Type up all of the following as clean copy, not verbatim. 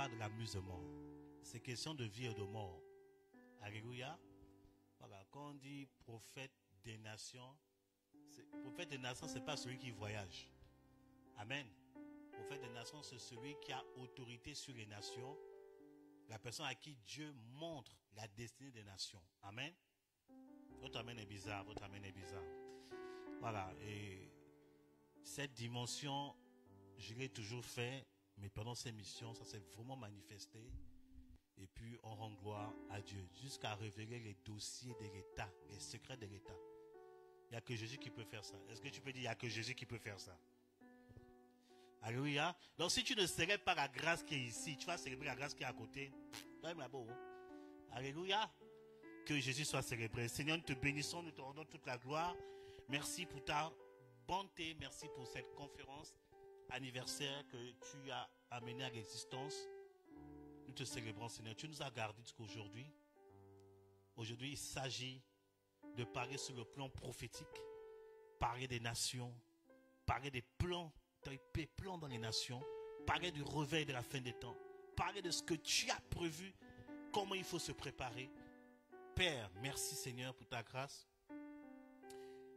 pas de l'amusement. C'est question de vie et de mort. Alléluia. Voilà, quand on dit prophète des nations, prophète des nations, ce n'est pas celui qui voyage. Amen. Prophète des nations, c'est celui qui a autorité sur les nations. La personne à qui Dieu montre la destinée des nations. Amen. Votre amen est bizarre, votre amen est bizarre. Voilà, et cette dimension, je l'ai toujours fait, mais pendant ces missions, ça s'est vraiment manifesté. Et puis, on rend gloire à Dieu, jusqu'à révéler les dossiers de l'État, les secrets de l'État. Il n'y a que Jésus qui peut faire ça. Est-ce que tu peux dire, il n'y a que Jésus qui peut faire ça? Alléluia. Donc, si tu ne célèbres pas la grâce qui est ici, tu vas célébrer la grâce qui est à côté. Alléluia. Que Jésus soit célébré. Seigneur, nous te bénissons, nous te rendons toute la gloire. Merci pour ta bonté, merci pour cette conférence anniversaire que tu as amenée à l'existence. Nous te célébrons, Seigneur. Tu nous as gardés jusqu'aujourd'hui. Aujourd'hui, il s'agit de parler sur le plan prophétique, parler des nations, parler des plans dans les nations, parler du réveil de la fin des temps, parler de ce que tu as prévu, comment il faut se préparer. Père, merci Seigneur pour ta grâce.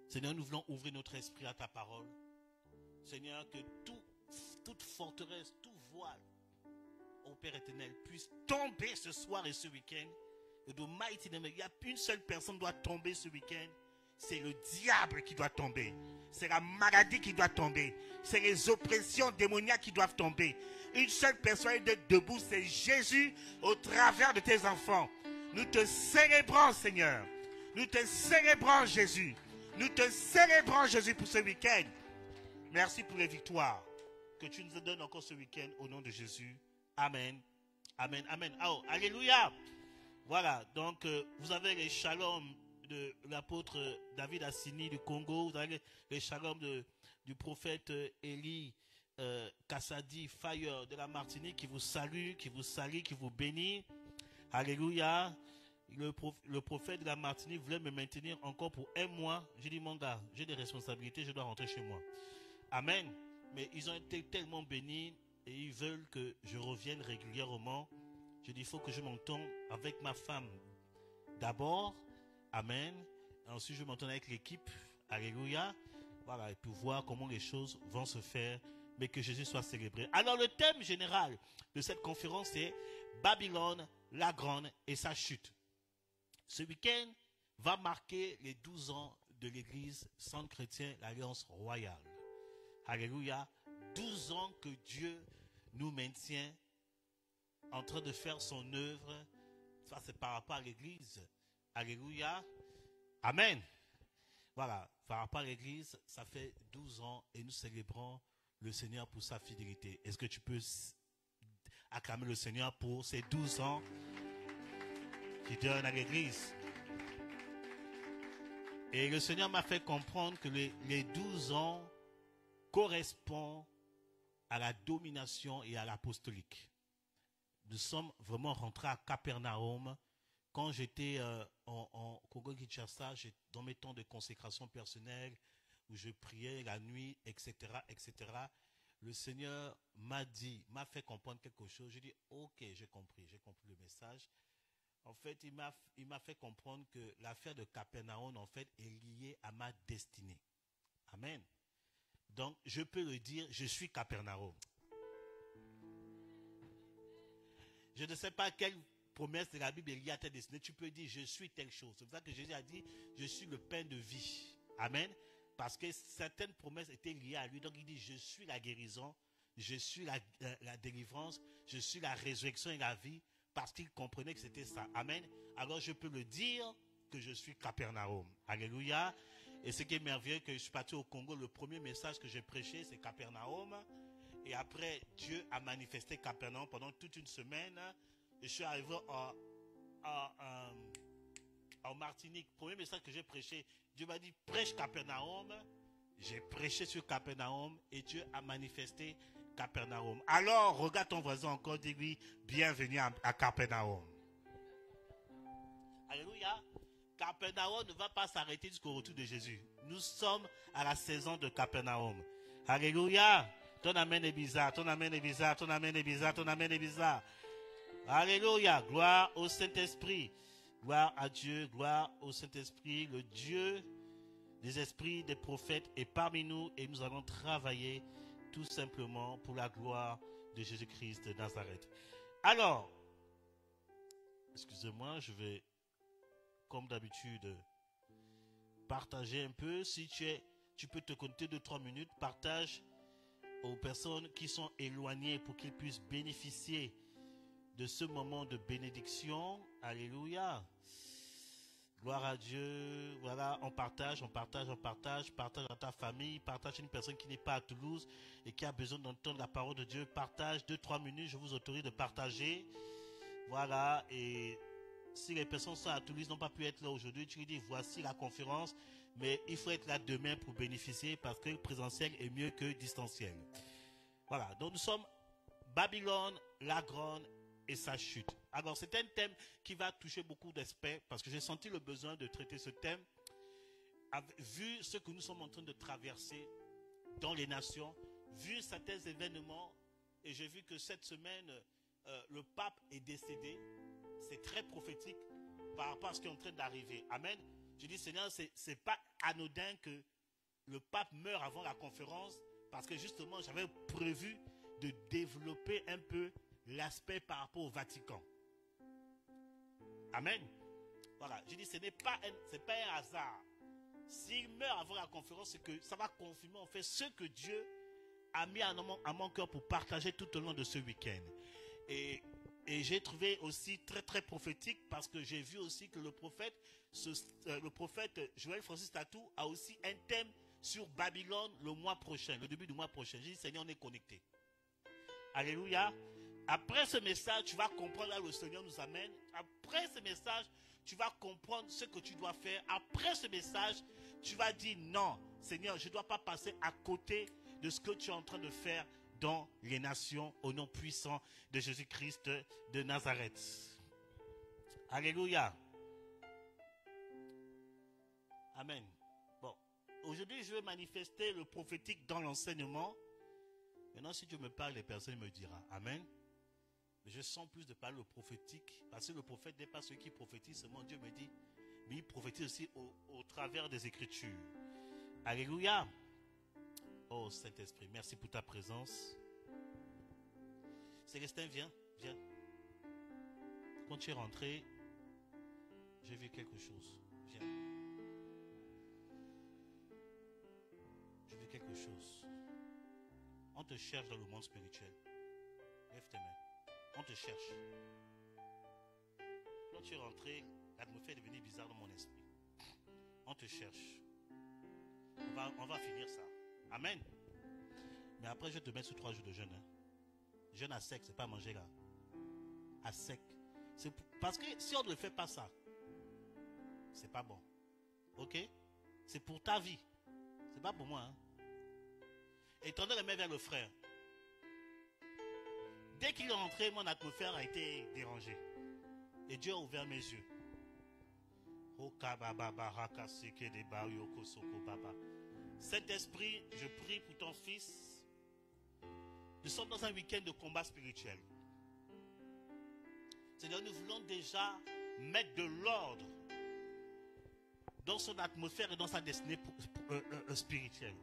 Seigneur, nous voulons ouvrir notre esprit à ta parole. Seigneur, que toute forteresse, tout voile, ô Père éternel, puisse tomber ce soir et ce week-end. Il y a une seule personne qui doit tomber ce week-end. C'est le diable qui doit tomber. C'est la maladie qui doit tomber. C'est les oppressions démoniaques qui doivent tomber. Une seule personne d'être debout, c'est Jésus au travers de tes enfants. Nous te célébrons, Seigneur. Nous te célébrons, Jésus. Nous te célébrons, Jésus, pour ce week-end. Merci pour les victoires que tu nous donnes encore ce week-end au nom de Jésus. Amen. Amen. Amen. Oh, alléluia. Voilà, donc vous avez les shalom de l'apôtre David Assini du Congo. Vous avez les shalom du prophète Eli Kassadi Fire de la Martinique qui vous salue, qui vous bénit. Alléluia. Le prophète de la Martinique voulait me maintenir encore pour un mois. J'ai dit, mon gars, j'ai des responsabilités, je dois rentrer chez moi. Amen. Mais ils ont été tellement bénis et ils veulent que je revienne régulièrement. Je dis, il faut que je m'entende avec ma femme d'abord. Amen. Et ensuite, je m'entende avec l'équipe. Alléluia. Voilà, et puis voir comment les choses vont se faire, mais que Jésus soit célébré. Alors, le thème général de cette conférence est Babylone, la grande et sa chute. Ce week-end va marquer les 12 ans de l'église Centre Chrétien, l'Alliance Royale. Alléluia. 12 ans que Dieu nous maintient en train de faire son œuvre. Ça, c'est par rapport à l'église. Alléluia. Amen. Voilà, par rapport à l'église, ça fait 12 ans et nous célébrons le Seigneur pour sa fidélité. Est-ce que tu peux acclamer le Seigneur pour ces 12 ans qu'il donne à l'église? Et le Seigneur m'a fait comprendre que les 12 ans correspondent à la domination et à l'apostolique. Nous sommes vraiment rentrés à Capernaum. Quand j'étais en Congo-Kinshasa, dans mes temps de consécration personnelle, où je priais la nuit, etc., etc., le Seigneur m'a fait comprendre quelque chose. J'ai dit, ok, j'ai compris le message. En fait, il m'a fait comprendre que l'affaire de Capernaum, en fait, est liée à ma destinée. Amen. Donc, je peux le dire, je suis Capernaum. Je ne sais pas quelle promesse de la Bible est liée à ta destinée. Tu peux dire, je suis telle chose. C'est pour ça que Jésus a dit, je suis le pain de vie. Amen. Parce que certaines promesses étaient liées à lui. Donc, il dit, je suis la guérison, je suis la délivrance, je suis la résurrection et la vie. Parce qu'il comprenait que c'était ça. Amen. Alors, je peux le dire que je suis Capernaum. Alléluia. Et ce qui est merveilleux, que je suis parti au Congo, le premier message que j'ai prêché, c'est Capernaum. Et après, Dieu a manifesté Capernaum pendant toute une semaine. Je suis arrivé en Martinique. Premier message que j'ai prêché, Dieu m'a dit, prêche Capernaum. J'ai prêché sur Capernaum et Dieu a manifesté Capernaum. Alors, regarde ton voisin encore, dis-lui, bienvenue à Capernaum. Alléluia. Capernaum ne va pas s'arrêter jusqu'au retour de Jésus. Nous sommes à la saison de Capernaum. Alléluia. Ton amen est bizarre, ton amen est bizarre, ton amen est bizarre, ton amen est bizarre. Alléluia, gloire au Saint-Esprit. Gloire à Dieu, gloire au Saint-Esprit, le Dieu des esprits, des prophètes est parmi nous et nous allons travailler tout simplement pour la gloire de Jésus-Christ de Nazareth. Alors, excusez-moi, je vais, comme d'habitude, partager un peu. Si tu peux te compter 2-3 minutes, partage aux personnes qui sont éloignées pour qu'ils puissent bénéficier de ce moment de bénédiction. Alléluia. Gloire à Dieu. Voilà, on partage à ta famille, partage à une personne qui n'est pas à Toulouse et qui a besoin d'entendre la parole de Dieu. Partage 2-3 minutes, je vous autorise de partager. Voilà, et si les personnes sont à Toulouse, n'ont pas pu être là aujourd'hui, tu lui dis voici la conférence, mais il faut être là demain pour bénéficier parce que le présentiel est mieux que le distanciel. Voilà, donc nous sommes Babylone, la grande et sa chute. Alors c'est un thème qui va toucher beaucoup d'aspects parce que j'ai senti le besoin de traiter ce thème vu ce que nous sommes en train de traverser dans les nations, vu certains événements, et j'ai vu que cette semaine le pape est décédé. C'est très prophétique par rapport à ce qui est en train d'arriver. Amen. Je dis Seigneur, c'est pas anodin que le pape meure avant la conférence parce que justement j'avais prévu de développer un peu l'aspect par rapport au Vatican. Amen. Voilà, je dis ce n'est pas un hasard. S'il meurt avant la conférence, c'est que ça va confirmer en fait ce que Dieu a mis à mon cœur pour partager tout au long de ce week-end. Et j'ai trouvé aussi très très prophétique parce que j'ai vu aussi que le prophète Joël Francis Tatou a aussi un thème sur Babylone le mois prochain, le début du mois prochain. J'ai dit Seigneur, on est connecté. Alléluia. Après ce message, tu vas comprendre là où le Seigneur nous amène. Après ce message, tu vas comprendre ce que tu dois faire. Après ce message, tu vas dire non, Seigneur, je ne dois pas passer à côté de ce que tu es en train de faire dans les nations au nom puissant de Jésus-Christ de Nazareth. Alléluia. Amen. Bon, aujourd'hui, je vais manifester le prophétique dans l'enseignement. Maintenant, si Dieu me parle, les personnes me diront Amen. Mais je sens plus de parler le prophétique, parce que le prophète n'est pas celui qui prophétise seulement, Dieu me dit, mais il prophétise aussi au travers des Écritures. Alléluia. Oh Saint-Esprit, merci pour ta présence. Célestin, viens. Quand tu es rentré, j'ai vu quelque chose. Viens. J'ai vu quelque chose. On te cherche dans le monde spirituel. Lève tes mains. On te cherche. Quand tu es rentré, l'atmosphère est devenue bizarre dans mon esprit. On te cherche. On va finir ça. Amen. Mais après, je vais te mettre sur 3 jours de jeûne. Jeûne à sec, c'est pas manger là. À sec. Parce que si on ne fait pas ça, c'est pas bon. Ok? C'est pour ta vie. C'est pas pour moi. Hein? Et tendez les mains vers le frère. Dès qu'il est rentré, mon atmosphère a été dérangée. Et Dieu a ouvert mes yeux. Saint-Esprit, je prie pour ton fils. Nous sommes dans un week-end de combat spirituel. C'est-à-dire, nous voulons déjà mettre de l'ordre dans son atmosphère et dans sa destinée spirituelle.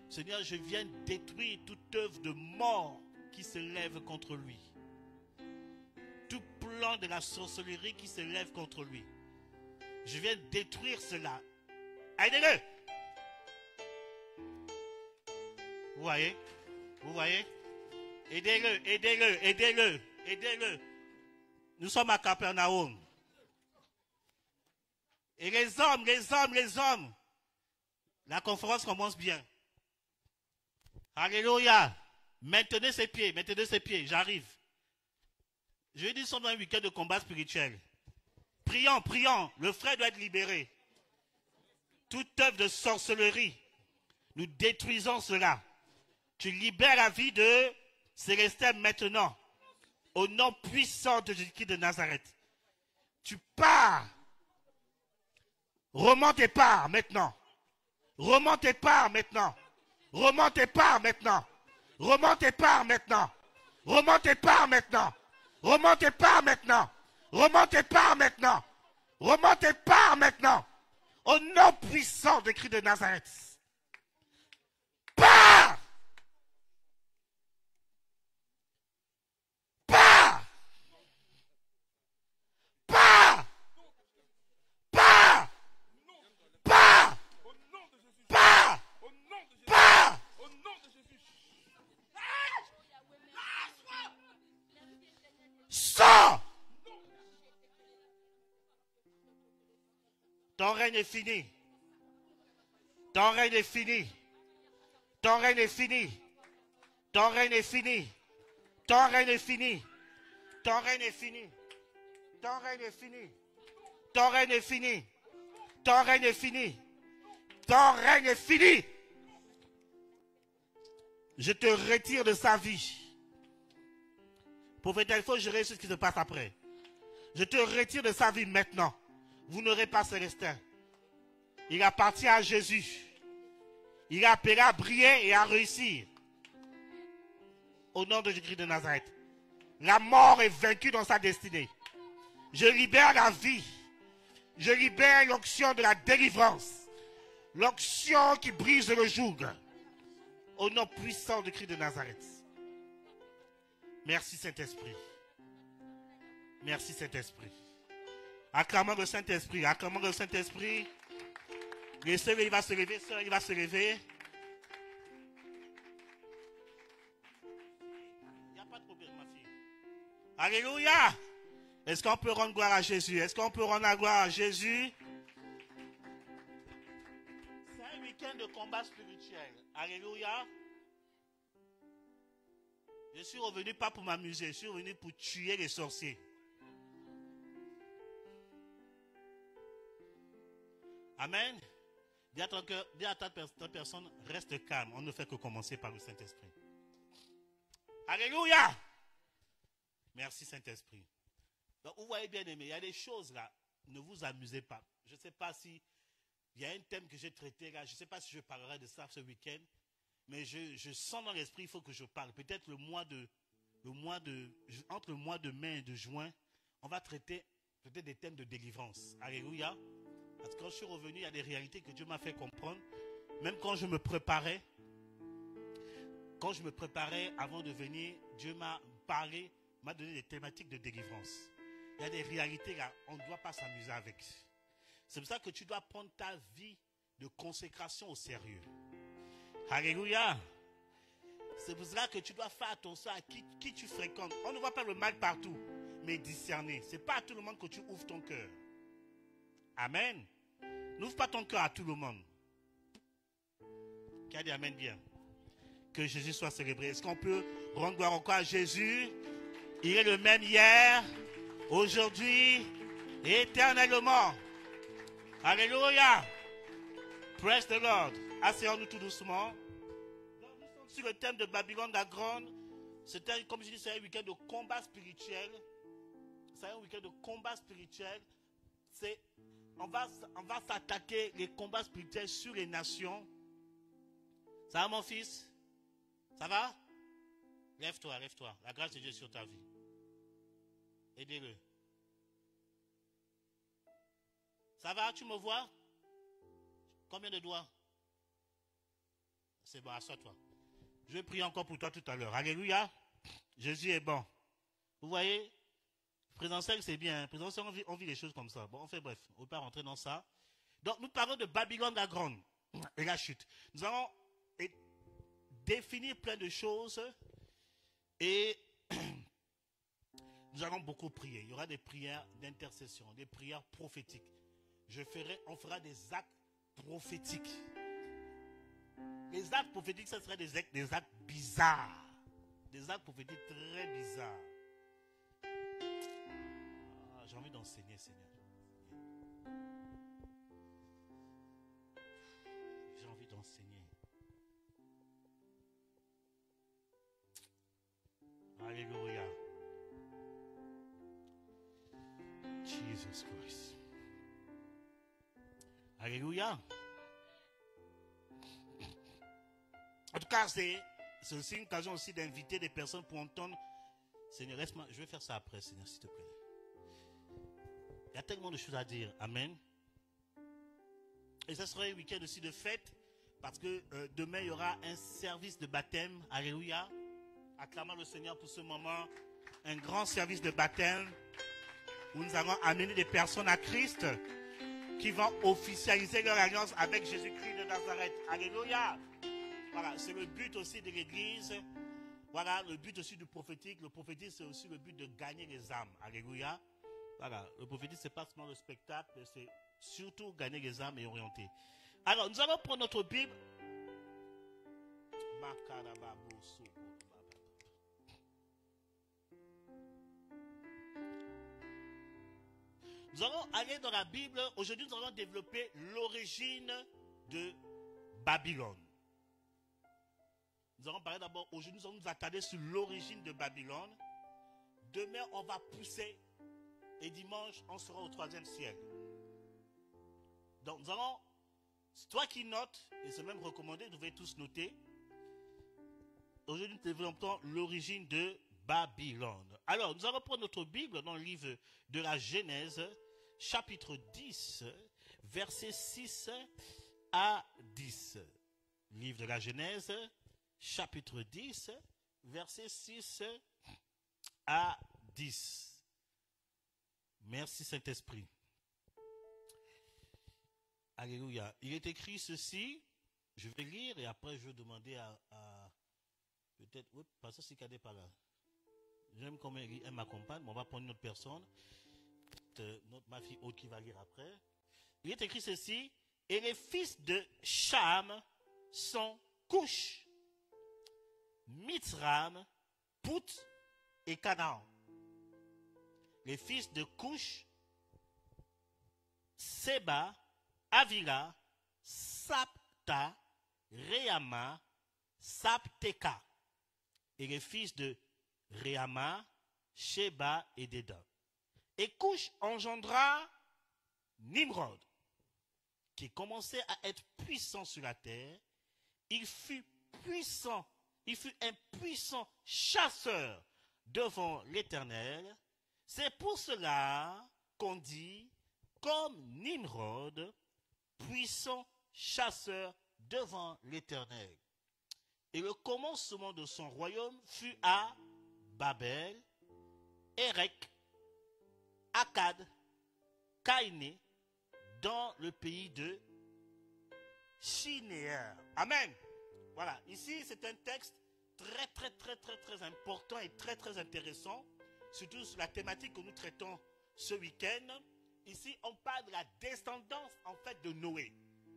Seigneur, je viens détruire toute œuvre de mort qui se lève contre lui. Tout plan de la sorcellerie qui se lève contre lui. Je viens détruire cela. Aidez-le. Vous voyez? Aidez-le. Nous sommes à Capernaum. Et les hommes. La conférence commence bien. Alléluia. Maintenez ses pieds, j'arrive. Je dis, nous sommes dans un week-end de combat spirituel. Prions, le frère doit être libéré. Toute œuvre de sorcellerie, nous détruisons cela. Tu libères la vie de Célestin maintenant. Au nom puissant de Jésus-Christ de Nazareth. Tu pars. Remonte et pars maintenant. Remonte et pars maintenant. Remonte et pars maintenant. Remonte et pars maintenant. Remonte et pars maintenant. Remonte et pars maintenant. Au nom puissant de Christ de Nazareth. Pars! Pars! Pars! Pars! Pars! Pars! Pars! Sors! Ton règne est fini. Ton règne est fini. Ton règne est fini. Ton règne est fini. Ton règne est fini. Ton règne est fini. Ton règne est fini. Ton règne est fini. Ton règne est fini. Ton règne est fini. Je te retire de sa vie. Prophète, il faut gérer ce qui se passe après. Je te retire de sa vie maintenant. Vous n'aurez pas Célestin. Il appartient à Jésus. Il a appelé à briller et à réussir. Au nom de Jésus de Nazareth. La mort est vaincue dans sa destinée. Je libère la vie. Je libère l'onction de la délivrance. L'onction qui brise le joug. Au nom puissant de Christ de Nazareth. Merci Saint-Esprit. Merci Saint-Esprit. Acclamons le Saint-Esprit. Acclamons le Saint-Esprit. Le Seigneur, il va se lever. Sœur, il va se lever. Il n'y a pas de problème, ma fille. Alléluia. Est-ce qu'on peut rendre gloire à Jésus? Est-ce qu'on peut rendre la gloire à Jésus? C'est un week-end de combat spirituel. Alléluia. Je suis revenu pas pour m'amuser. Je suis revenu pour tuer les sorciers. Amen. Dis à ta personne, reste calme. On ne fait que commencer par le Saint-Esprit. Alléluia. Merci Saint-Esprit. Donc vous voyez bien aimé, il y a des choses là. Ne vous amusez pas. Je ne sais pas si il y a un thème que j'ai traité là. Je ne sais pas si je parlerai de ça ce week-end. Mais je sens dans l'esprit, il faut que je parle. Peut-être entre le mois de mai et de juin, on va traiter peut-être des thèmes de délivrance. Alléluia. Parce que quand je suis revenu, il y a des réalités que Dieu m'a fait comprendre. Même quand je me préparais avant de venir, Dieu m'a parlé, m'a donné des thématiques de délivrance. Il y a des réalités là, on ne doit pas s'amuser avec. C'est pour ça que tu dois prendre ta vie de consécration au sérieux. Alléluia. C'est pour cela que tu dois faire attention à qui tu fréquentes. On ne voit pas le mal partout, mais discerner. Ce n'est pas à tout le monde que tu ouvres ton cœur. Amen. N'ouvre pas ton cœur à tout le monde. Qui a dit amen bien? Que Jésus soit célébré. Est-ce qu'on peut rendre gloire encore à Jésus? Il est le même hier, aujourd'hui et éternellement. Alléluia. Praise the Lord. Asseyons-nous tout doucement. Donc, nous sommes sur le thème de Babylone la Grande. C'était, comme je dis, c'est un week-end de combat spirituel. C'est un week-end de combat spirituel. On va s'attaquer les combats spirituels sur les nations. Ça va mon fils? Ça va? Lève-toi, lève-toi. La grâce de Dieu sur ta vie. Aidez-le. Ça va? Tu me vois? Combien de doigts? C'est bon, assois-toi. Je vais prier encore pour toi tout à l'heure. Alléluia. Jésus est bon. Vous voyez? Présentiel, c'est bien. Présentiel, on vit les choses comme ça. Bon, on fait bref. On ne peut pas rentrer dans ça. Donc, nous parlons de Babylone la Grande et la chute. Nous allons définir plein de choses et nous allons beaucoup prier. Il y aura des prières d'intercession, des prières prophétiques. On fera des actes prophétiques. Les actes prophétiques, ça serait des actes bizarres. Des actes prophétiques très bizarres. J'ai envie d'enseigner, Seigneur. J'ai envie d'enseigner. Alléluia. Jesus Christ. Alléluia. En tout cas, c'est aussi une occasion aussi d'inviter des personnes pour entendre. Seigneur, laisse-moi, je vais faire ça après, Seigneur, s'il te plaît. Il y a tellement de choses à dire. Amen. Et ça sera un week-end aussi de fête, parce que demain, il y aura un service de baptême. Alléluia. Acclamons le Seigneur pour ce moment. Un grand service de baptême, où nous allons amener des personnes à Christ, qui vont officialiser leur alliance avec Jésus-Christ de Nazareth. Alléluia. Voilà, c'est le but aussi de l'église. Voilà, le but aussi du prophétique. Le prophétique, c'est aussi le but de gagner les âmes. Alléluia. Voilà, le prophétique, c'est pas seulement le spectacle, mais c'est surtout gagner les âmes et orienter. Alors, nous allons prendre notre Bible. Nous allons aller dans la Bible. Aujourd'hui, nous allons développer l'origine de Babylone. Nous allons parler d'abord, aujourd'hui, nous allons nous attarder sur l'origine de Babylone. Demain, on va pousser. Et dimanche, on sera au 3e siècle. Donc, nous allons, toi qui notes, et c'est même recommandé, vous devez tous noter. Aujourd'hui, nous développons l'origine de Babylone. Alors, nous allons prendre notre Bible dans le livre de la Genèse, chapitre 10, versets 6 à 10. Livre de la Genèse, chapitre 10, versets 6 à 10. Merci Saint-Esprit. Alléluia. Il est écrit ceci, je vais lire et après je vais demander à peut-être, oui, parce que c'est cadet par là. J'aime comment elle m'accompagne, mais on va prendre une autre personne, ma fille haute qui va lire après. Il est écrit ceci, et les fils de Cham sont Couch, Mithram, Pout et Canaan. Les fils de Couch, Seba, Avila, Sapta, Réama, Sapteka. Et les fils de Réama, Sheba et Dédan. Et Couch engendra Nimrod, qui commençait à être puissant sur la terre. Il fut puissant, il fut un puissant chasseur devant l'Éternel. C'est pour cela qu'on dit, comme Nimrod, puissant chasseur devant l'Éternel. Et le commencement de son royaume fut à Babel, Érec, Akkad, Caïné, dans le pays de Shinéar. Amen. Voilà, ici c'est un texte très important et très intéressant, surtout sur la thématique que nous traitons ce week-end. Ici, on parle de la descendance en fait de Noé.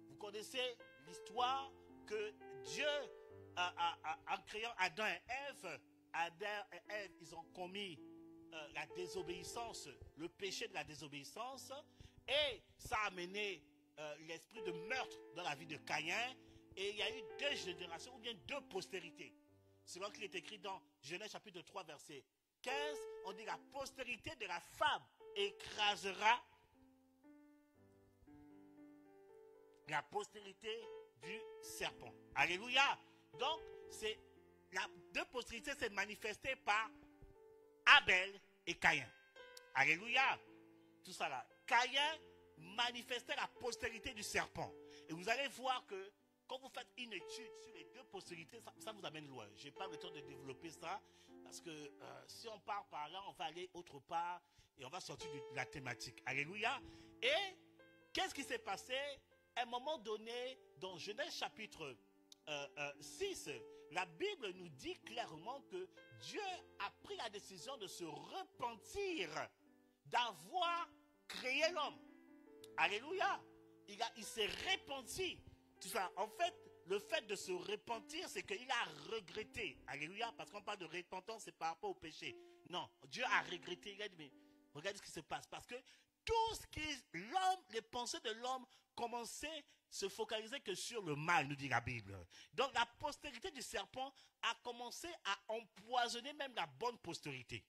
Vous connaissez l'histoire que Dieu, en créant Adam et Ève, ils ont commis la désobéissance, le péché de la désobéissance, et ça a amené l'esprit de meurtre dans la vie de Caïn, et il y a eu 2 générations, ou bien 2 postérités. C'est là qu'il est écrit dans Genèse chapitre 3, verset 15, on dit la postérité de la femme écrasera la postérité du serpent. Alléluia. Donc, c'est la 2 postérités s'est manifestée par Abel et Caïn. Alléluia. Tout ça là. Caïn manifestait la postérité du serpent. Et vous allez voir que quand vous faites une étude sur les 2 postérités, ça vous amène loin. Je n'ai pas le temps de développer ça, parce que si on part par là, on va aller autre part et on va sortir de la thématique. Alléluia. Et qu'est-ce qui s'est passé? À un moment donné, dans Genèse chapitre 6, la Bible nous dit clairement que Dieu a pris la décision de se repentir d'avoir créé l'homme. Alléluia. Il s'est repenti. Tout ça. En fait, le fait de se repentir, c'est qu'il a regretté. Alléluia. Parce qu'on parle de repentance, c'est par rapport au péché. Non, Dieu a regretté. Il a dit, mais regardez ce qui se passe. Parce que tout ce qui l'homme, les pensées de l'homme commençaient à se focaliser que sur le mal, nous dit la Bible. Donc la postérité du serpent a commencé à empoisonner même la bonne postérité.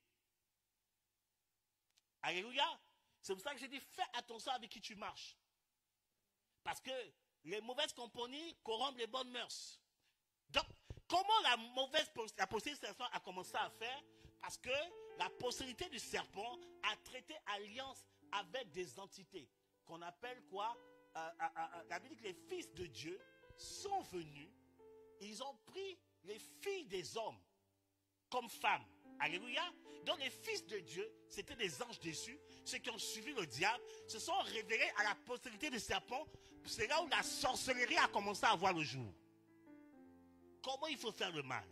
Alléluia. C'est pour ça que j'ai dit, fais attention avec qui tu marches. Parce que les mauvaises compagnies corrompent les bonnes mœurs. Donc, Comment la postérité du serpent a commencé à faire? Parce que la postérité du serpent a traité alliance avec des entités qu'on appelle quoi? La Bible dit que les fils de Dieu sont venus, ils ont pris les filles des hommes comme femmes. Alléluia. Donc les fils de Dieu, c'était des anges déçus. Ceux qui ont suivi le diable se sont révélés à la postérité du serpent. C'est là où la sorcellerie a commencé à voir le jour. Comment il faut faire le mal?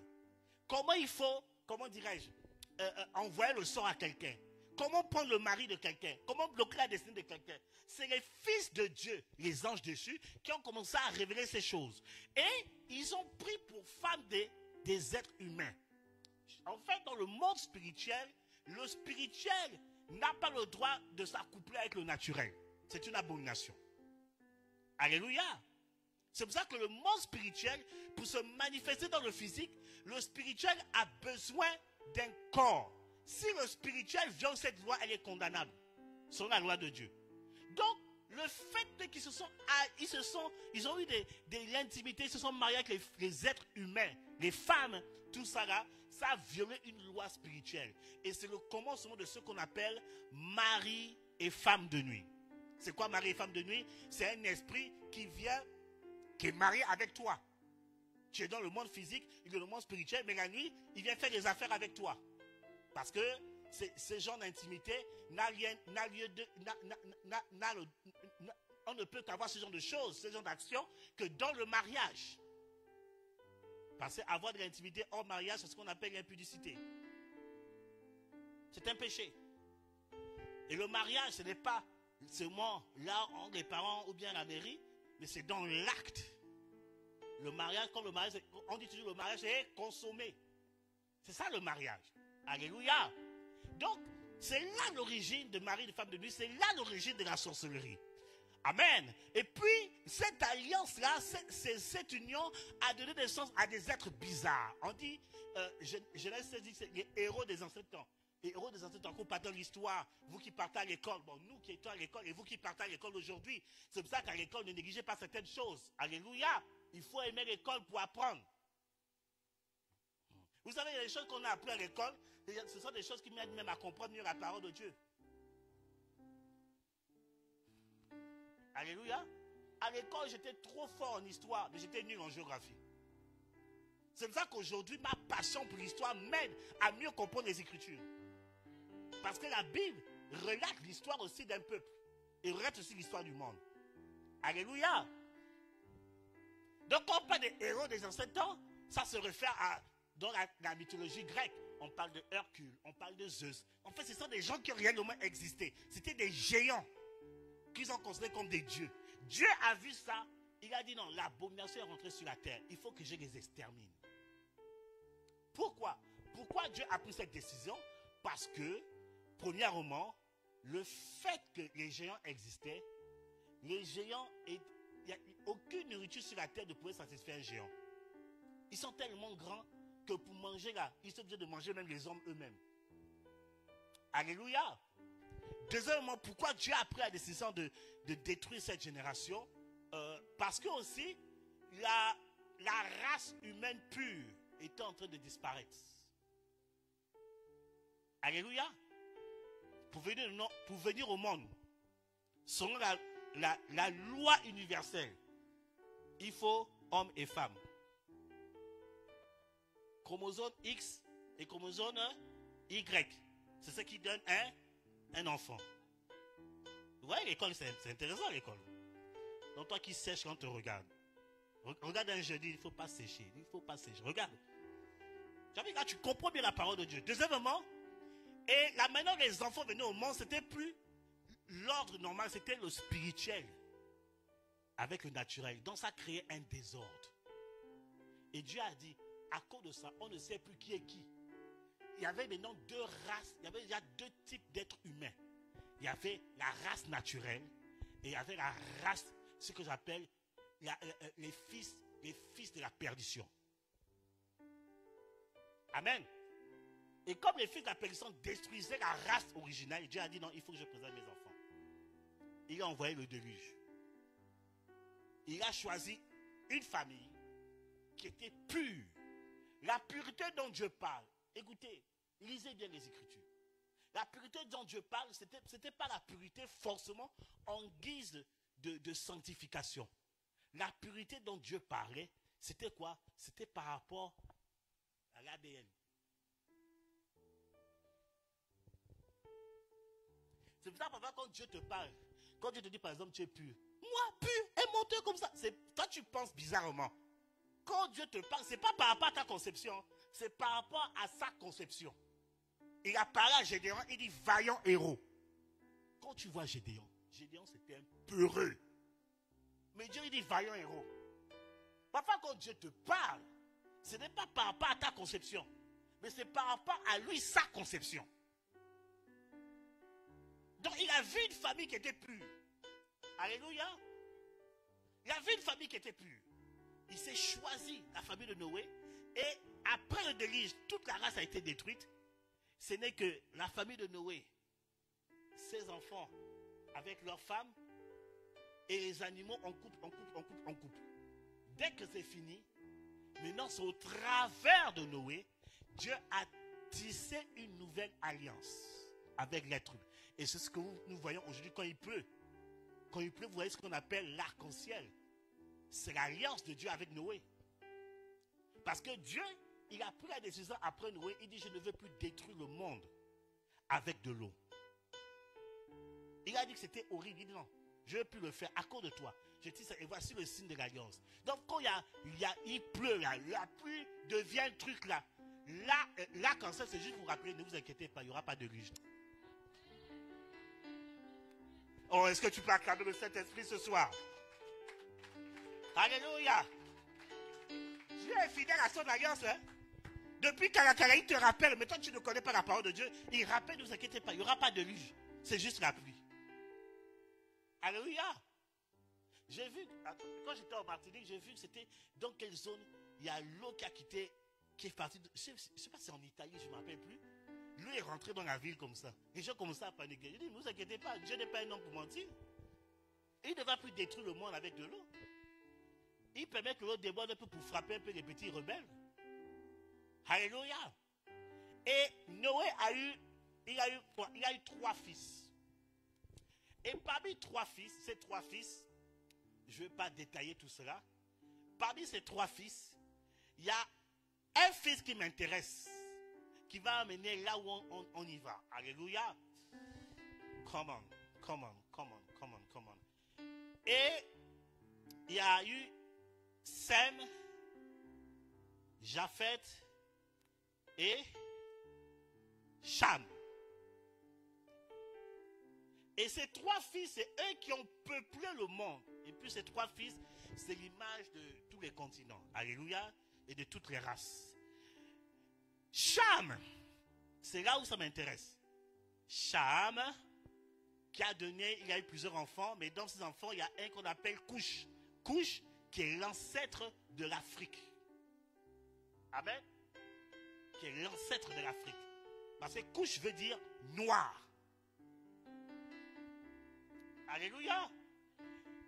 Comment il faut, comment dirais-je, envoyer le sort à quelqu'un? Comment prendre le mari de quelqu'un? Comment bloquer la destinée de quelqu'un? C'est les fils de Dieu, les anges déçus, qui ont commencé à révéler ces choses. Et ils ont pris pour femmes des êtres humains. En fait, dans le monde spirituel, le spirituel n'a pas le droit de s'accoupler avec le naturel. C'est une abomination. Alléluia. C'est pour ça que le monde spirituel, pour se manifester dans le physique, le spirituel a besoin d'un corps. Si le spirituel viole cette loi, elle est condamnable, selon la loi de Dieu. Donc, le fait qu'ils ont eu de l'intimité, ils se sont mariés avec les êtres humains, les femmes, tout ça là, ça a violé une loi spirituelle. Et c'est le commencement de ce qu'on appelle mari et femme de nuit. C'est quoi mari et femme de nuit? C'est un esprit qui vient, qui est marié avec toi. Tu es dans le monde physique, il est dans le monde spirituel, mais la nuit, il vient faire des affaires avec toi. Parce que ce genre d'intimité on ne peut qu'avoir ce genre de choses, ce genre d'actions, que dans le mariage. Parce qu'avoir de l'intimité hors mariage, c'est ce qu'on appelle l'impudicité. C'est un péché. Et le mariage, ce n'est pas seulement là entre les parents ou bien la mairie, mais c'est dans l'acte. Le mariage, comme le mariage, on dit toujours le mariage est consommé. C'est ça le mariage. Alléluia. Donc, c'est là l'origine de mari et de femme de nuit, c'est là l'origine de la sorcellerie. Amen. Et puis, cette alliance-là, cette union a donné naissance à des êtres bizarres. On dit, Genèse dit que c'est les héros des anciens temps. Les héros des anciens temps, vous partez l'histoire, vous qui partez à l'école, bon, nous qui étions à l'école et vous qui partez à l'école aujourd'hui, c'est pour ça qu'à l'école, ne négligez pas certaines choses. Alléluia. Il faut aimer l'école pour apprendre. Vous savez, il y a des choses qu'on a apprises à l'école, ce sont des choses qui m'aident même à comprendre mieux la parole de Dieu. Alléluia. À l'école, j'étais trop fort en histoire, mais j'étais nul en géographie. C'est pour ça qu'aujourd'hui, ma passion pour l'histoire m'aide à mieux comprendre les Écritures. Parce que la Bible relate l'histoire aussi d'un peuple. Et relate aussi l'histoire du monde. Alléluia. Donc, quand on parle des héros des anciens temps, ça se réfère à dans la mythologie grecque. On parle de Hercule, on parle de Zeus. En fait, ce sont des gens qui ont réellement existé. C'était des géants qu'ils ont considérés comme des dieux. Dieu a vu ça. Il a dit non, l'abomination est rentrée sur la terre. Il faut que je les extermine. Pourquoi? Pourquoi Dieu a pris cette décision? Parce que, premièrement, le fait que les géants existaient, les géants, il n'y a aucune nourriture sur la terre ne pouvait satisfaire un géant. Ils sont tellement grands que pour manger là, ils sont obligés de manger même les hommes eux-mêmes. Alléluia. Deuxièmement, pourquoi Dieu a pris la décision de détruire cette génération? Parce que aussi, la race humaine pure était en train de disparaître. Alléluia. Pour venir au monde, selon la loi universelle, il faut hommes et femmes. Chromosome X et chromosome Y. C'est ce qui donne un enfant. Vous voyez, l'école, c'est intéressant, l'école. Donc, toi qui sèches quand on te regarde. Regarde un jeudi, il ne faut pas sécher. Il ne faut pas sécher. Regarde. Là, tu comprends bien la parole de Dieu. Deuxièmement, et là, maintenant, les enfants venaient au monde, c'était plus l'ordre normal, c'était le spirituel avec le naturel. Donc, ça créait un désordre. Et Dieu a dit, à cause de ça, on ne sait plus qui est qui. Il y avait maintenant deux races, il y avait déjà deux types d'êtres humains. Il y avait la race naturelle et il y avait la race, ce que j'appelle les fils de la perdition. Amen. Et comme les fils de la perdition détruisaient la race originale, Dieu a dit non, il faut que je préserve mes enfants. Il a envoyé le déluge. Il a choisi une famille qui était pure, La pureté dont Dieu parle, écoutez, lisez bien les Écritures. La pureté dont Dieu parle, ce n'était pas la pureté forcément en guise de sanctification. La pureté dont Dieu parlait, c'était quoi? C'était par rapport à l'ADN. C'est pour ça, parfois, quand Dieu te parle, quand Dieu te dit, par exemple, tu es pur. Moi, pur, et menteur comme ça. Toi, tu penses bizarrement. Quand Dieu te parle, ce n'est pas par rapport à ta conception, c'est par rapport à sa conception. Il a parlé à Gédéon, il dit, vaillant héros. Quand tu vois Gédéon, Gédéon c'était un peureux. Mais Dieu, il dit, vaillant héros. Parfois, quand Dieu te parle, ce n'est pas par rapport à ta conception, mais c'est par rapport à lui, sa conception. Donc, il a vu une famille qui était pure. Alléluia. Il a vu une famille qui était pure. Il s'est choisi la famille de Noé. Et après le déluge, toute la race a été détruite. Ce n'est que la famille de Noé, ses enfants, avec leurs femmes, et les animaux en couple. Dès que c'est fini, maintenant c'est au travers de Noé, Dieu a tissé une nouvelle alliance avec l'être humain. Et c'est ce que nous voyons aujourd'hui quand il pleut. Quand il pleut, vous voyez ce qu'on appelle l'arc-en-ciel. C'est l'alliance de Dieu avec Noé. Parce que Dieu, il a pris la décision après Noé, il dit, je ne veux plus détruire le monde avec de l'eau. Il a dit que c'était horrible, il dit non, je ne veux plus le faire à cause de toi. Je dis ça, et voici le signe de l'alliance. Donc quand il pleut là, la pluie devient un truc là. Là, quand ça, c'est juste pour vous rappeler, ne vous inquiétez pas, il n'y aura pas de déluge. Oh, est-ce que tu peux acclamer le Saint-Esprit ce soir? Alléluia. Dieu est fidèle à son alliance. Hein? Depuis qu'Alakala, te rappelle, mais toi tu ne connais pas la parole de Dieu, il rappelle, ne vous inquiétez pas, il n'y aura pas de déluge. C'est juste la pluie. Alléluia. J'ai vu, quand j'étais en Martinique, j'ai vu que c'était dans quelle zone il y a l'eau qui a quitté, qui est partie, je ne sais pas si c'est en Italie, je ne me rappelle plus. L'eau est rentrée dans la ville comme ça. Les gens commençaient à paniquer. Je dis, ne vous inquiétez pas, Dieu n'est pas un homme pour mentir. Il ne va plus détruire le monde avec de l'eau. Il permet que l'eau déborde un peu pour frapper un peu les petits rebelles. Alléluia. Et Noé il a eu 3 fils. Et parmi ces trois fils, je ne vais pas détailler tout cela. Parmi ces 3 fils, il y a un fils qui m'intéresse, qui va amener là où on y va. Alléluia. Come on. Et il y a eu Sem, Japheth et Cham. Et ces 3 fils, c'est eux qui ont peuplé le monde. Et puis ces 3 fils, c'est l'image de tous les continents. Alléluia. Et de toutes les races. Cham, c'est là où ça m'intéresse. Cham, il a eu plusieurs enfants, mais dans ces enfants, il y a un qu'on appelle Cush. Cush, qui est l'ancêtre de l'Afrique. Amen. Qui est l'ancêtre de l'Afrique. Parce que Cush veut dire noir. Alléluia.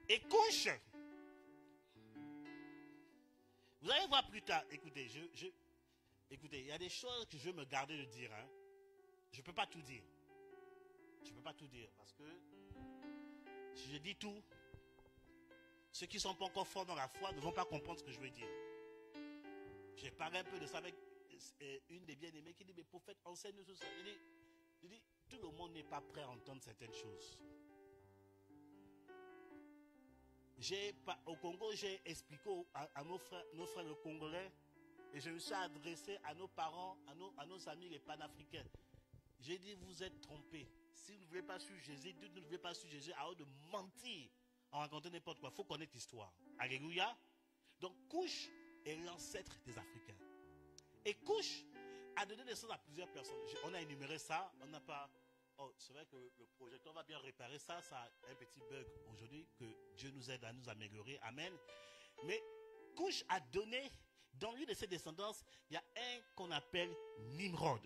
Et Cush, vous allez voir plus tard, écoutez, écoutez, il y a des choses que je veux me garder de dire. Hein. Je ne peux pas tout dire. Je ne peux pas tout dire parce que si je dis tout, ceux qui ne sont pas encore forts dans la foi ne vont pas comprendre ce que je veux dire. J'ai parlé un peu de ça avec une des bien-aimées qui dit, mais prophète, enseigne-nous tout ça. Je dis, tout le monde n'est pas prêt à entendre certaines choses. Au Congo, j'ai expliqué à nos frères le Congolais, et je me suis adressé à nos parents, à nos amis les panafricains. J'ai dit, vous êtes trompés. Si vous ne voulez pas suivre Jésus, vous ne voulez pas suivre Jésus, à eux de mentir, en racontant n'importe quoi. Il faut connaître l'histoire. Alléluia. Donc, Cush est l'ancêtre des Africains. Et Cush a donné naissance à plusieurs personnes. On a énuméré ça, on n'a pas... Oh, c'est vrai que le projecteur va bien réparer ça. Ça a un petit bug aujourd'hui. Que Dieu nous aide à nous améliorer. Amen. Mais Cush a donné, dans l'une de ses descendances, il y a un qu'on appelle Nimrod.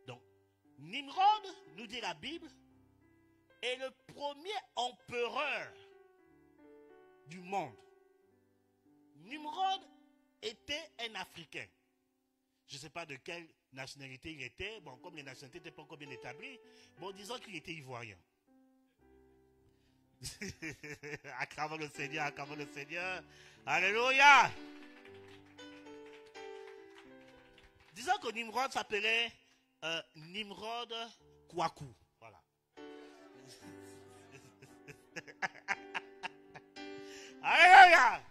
Donc, Nimrod, nous dit la Bible, est le premier empereur du monde. Nimrod était un Africain. Je ne sais pas de quelle nationalité il était. Bon, comme les nationalités n'étaient pas encore bien établies, bon, disons qu'il était ivoirien. Acclamons le Seigneur, acclamons le Seigneur. Alléluia. Disons que Nimrod s'appelait Nimrod Kwaku. Voilà. Alléluia.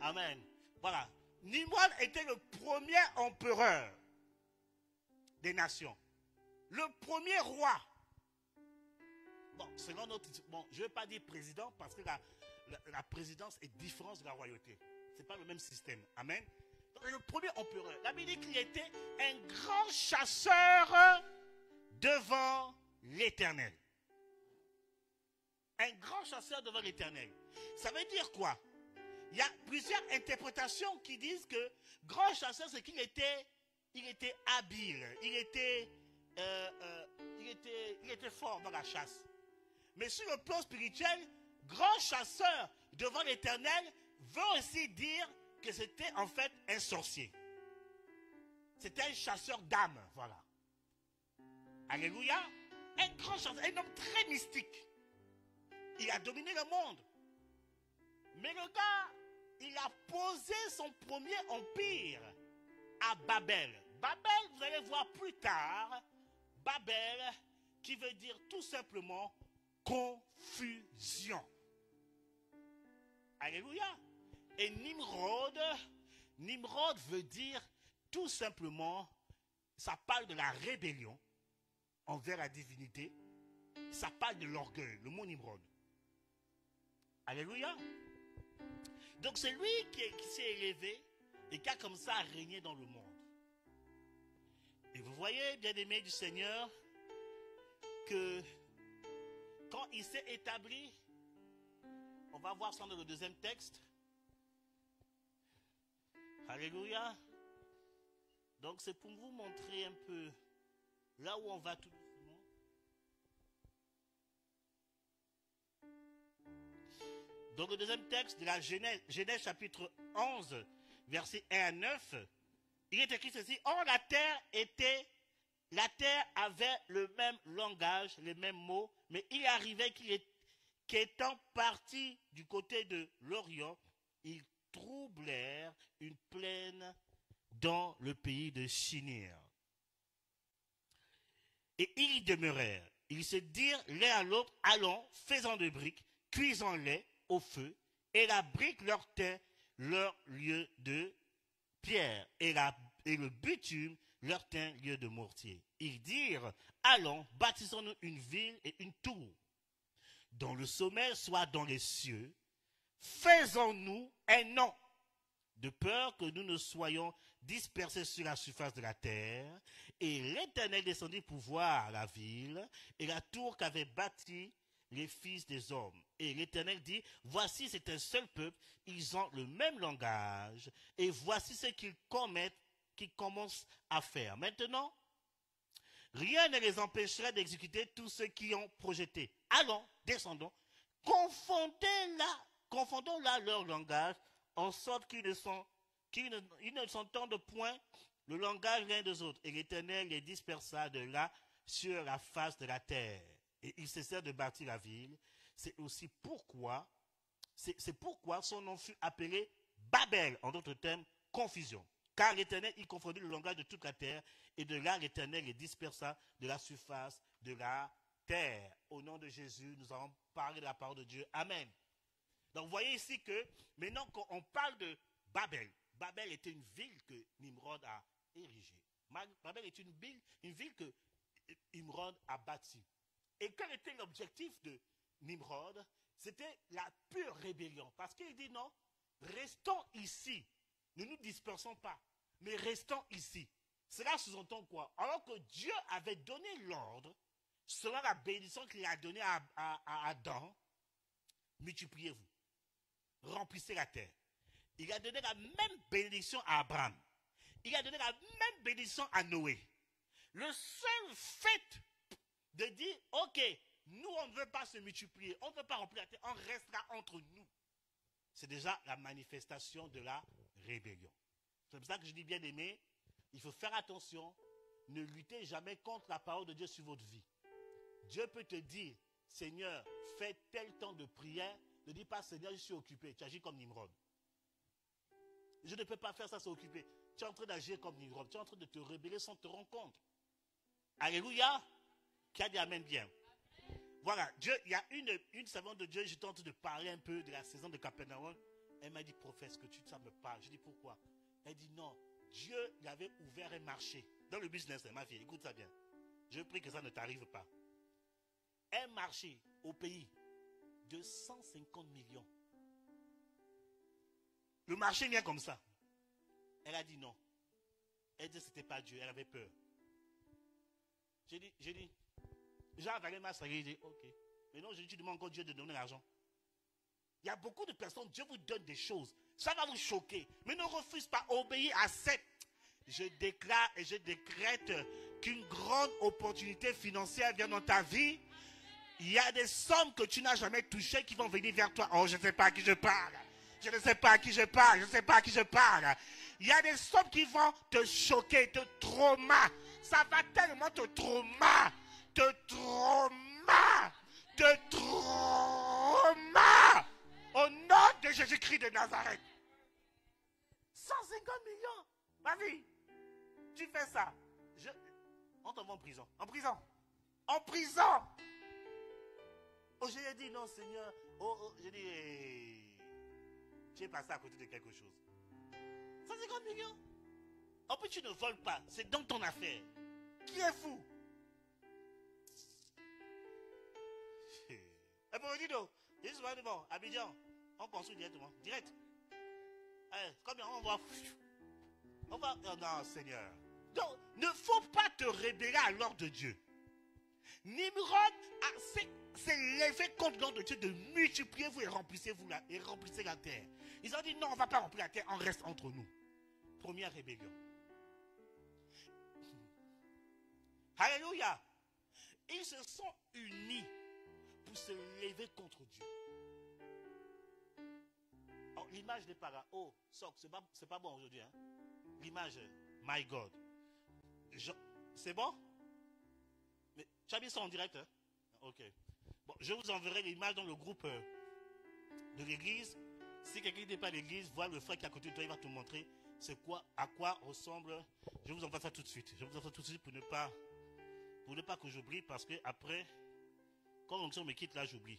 Amen. Voilà. Nimrod était le premier empereur des nations. Le premier roi. Bon, selon notre... Bon, je ne vais pas dire président parce que la présidence est différente de la royauté. Ce n'est pas le même système. Amen. Donc, le premier empereur. La Bible dit qu'il était un grand chasseur devant l'Éternel. Un grand chasseur devant l'Éternel. Ça veut dire quoi? Il y a plusieurs interprétations qui disent que grand chasseur, c'est qu'il était, habile, il était fort dans la chasse. Mais sur le plan spirituel, grand chasseur devant l'Éternel veut aussi dire que c'était en fait un sorcier. C'était un chasseur d'âmes, voilà. Alléluia. Un grand chasseur, un homme très mystique. Il a dominé le monde. Mais le gars, il a posé son premier empire à Babel. Babel, vous allez voir plus tard, Babel, qui veut dire tout simplement confusion. Alléluia. Et Nimrod veut dire tout simplement, ça parle de la rébellion envers la divinité, ça parle de l'orgueil, le mot Nimrod. Alléluia. Donc c'est lui qui s'est élevé et qui a comme ça régné dans le monde. Et vous voyez, bien-aimés du Seigneur, que quand il s'est établi, on va voir ça dans le deuxième texte. Alléluia. Donc c'est pour vous montrer un peu là où on va tout doucement. Donc le deuxième texte de la Genèse chapitre 11, versets 1 à 9, il est écrit ceci: Or la terre avait le même langage, les mêmes mots, mais il arrivait qu'étant parti du côté de l'Orient, ils troublèrent une plaine dans le pays de Shinir. Et ils y demeurèrent. Ils se dirent l'un à l'autre: allons, faisons de briques, cuisons-les au feu, et la brique leur tint leur lieu de pierre, et le bitume leur tint lieu de mortier. Ils dirent: allons, bâtissons-nous une ville et une tour, dont le sommet soit dans les cieux. Faisons-nous un nom, de peur que nous ne soyons dispersés sur la surface de la terre. Et l'Éternel descendit pour voir la ville et la tour qu'avaient bâtie les fils des hommes. Et l'Éternel dit: voici, c'est un seul peuple, ils ont le même langage, et voici ce qu'ils commencent à faire. Maintenant, rien ne les empêcherait d'exécuter tout ce qu'ils ont projeté. Allons, descendons, confondons là leur langage, en sorte qu'ils ne s'entendent point le langage l'un des autres. Et l'Éternel les dispersa de là sur la face de la terre. Et ils cessèrent de bâtir la ville. C'est pourquoi son nom fut appelé Babel, en d'autres termes, confusion. Car l'Éternel y confondit le langage de toute la terre, et de là l'Éternel les dispersa de la surface de la terre. Au nom de Jésus, nous allons parler de la parole de Dieu. Amen. Donc vous voyez ici que maintenant quand on parle de Babel, Babel était une ville que Nimrod a érigée. Babel est une ville que Nimrod a bâtie. Et quel était l'objectif de Nimrod? C'était la pure rébellion. Parce qu'il dit non, restons ici. Ne nous dispersons pas, mais restons ici. Cela sous-entend quoi? Alors que Dieu avait donné l'ordre, selon la bénédiction qu'il a donnée à Adam, multipliez-vous, remplissez la terre. Il a donné la même bénédiction à Abraham. Il a donné la même bénédiction à Noé. Le seul fait de dire, ok, nous on ne veut pas se multiplier, on ne veut pas remplir la terre, on restera entre nous. C'est déjà la manifestation de la rébellion. C'est pour ça que je dis bien aimé, il faut faire attention. Ne luttez jamais contre la parole de Dieu sur votre vie. Dieu peut te dire, Seigneur, fais tel temps de prière. Ne dis pas, Seigneur, je suis occupé. Tu agis comme Nimrod. Je ne peux pas faire ça, c'est occupé. Tu es en train d'agir comme Nimrod. Tu es en train de te rébeller sans te rendre compte. Alléluia. Qui a dit Amen bien. Voilà, Dieu, il y a une servante de Dieu, j'étais en train de parler un peu de la saison de Capernaum. Elle m'a dit, prophète, que ça me parle. Je dis, pourquoi? Elle dit, non, Dieu lui avait ouvert un marché. Dans le business, ma fille, écoute ça bien. Je prie que ça ne t'arrive pas. Un marché au pays de 150 millions. Le marché vient comme ça. Elle a dit non. Elle dit que ce n'était pas Dieu, elle avait peur. J'ai dit, Jean Valé m'a salé, il dit, ok. Mais non, je demande encore Dieu de donner l'argent. Il y a beaucoup de personnes, Dieu vous donne des choses. Ça va vous choquer. Mais ne refuse pas, obéis à cette. Je déclare et je décrète qu'une grande opportunité financière vient dans ta vie. Il y a des sommes que tu n'as jamais touchées qui vont venir vers toi. Oh, je ne sais pas à qui je parle. Je ne sais pas à qui je parle. Je ne sais pas à qui je parle. Il y a des sommes qui vont te choquer, te trauma. Ça va tellement te trauma. Te trauma. Te trauma. Au nom de Jésus-Christ de Nazareth. 150 millions. Vas-y. Tu fais ça. On t'envoie en prison. En prison. En prison. Oh, j'ai dit non, Seigneur. J'ai dit, tu es passé à côté de quelque chose. 150 millions. En plus, tu ne voles pas. C'est dans ton affaire. Qui est fou? Et pour dire, bon, Abidjan, on construit directement. Direct. Allez, combien on va. Oh non, Seigneur. Donc, ne faut pas te rébeller à l'ordre de Dieu. Nimrod s'est levé contre l'ordre de Dieu de multipliez-vous et remplissez-vous et remplissez la terre. Ils ont dit non, on ne va pas remplir la terre, on reste entre nous. Première rébellion. Alléluia. Ils se sont unis pour se lever contre Dieu. Alors, l'image n'est pas là. Oh, c'est pas bon aujourd'hui. Hein? L'image, my God. C'est bon? Mais tu as mis ça en direct, hein? Ok. Bon, je vous enverrai l'image dans le groupe de l'église. Si quelqu'un n'est pas à l'église, vois le frère qui est à côté de toi, il va te montrer à quoi ressemble. Je vous envoie ça tout de suite. Je vous envoie tout de suite pour ne pas que j'oublie, parce que après, quand l'onction me quitte là, j'oublie.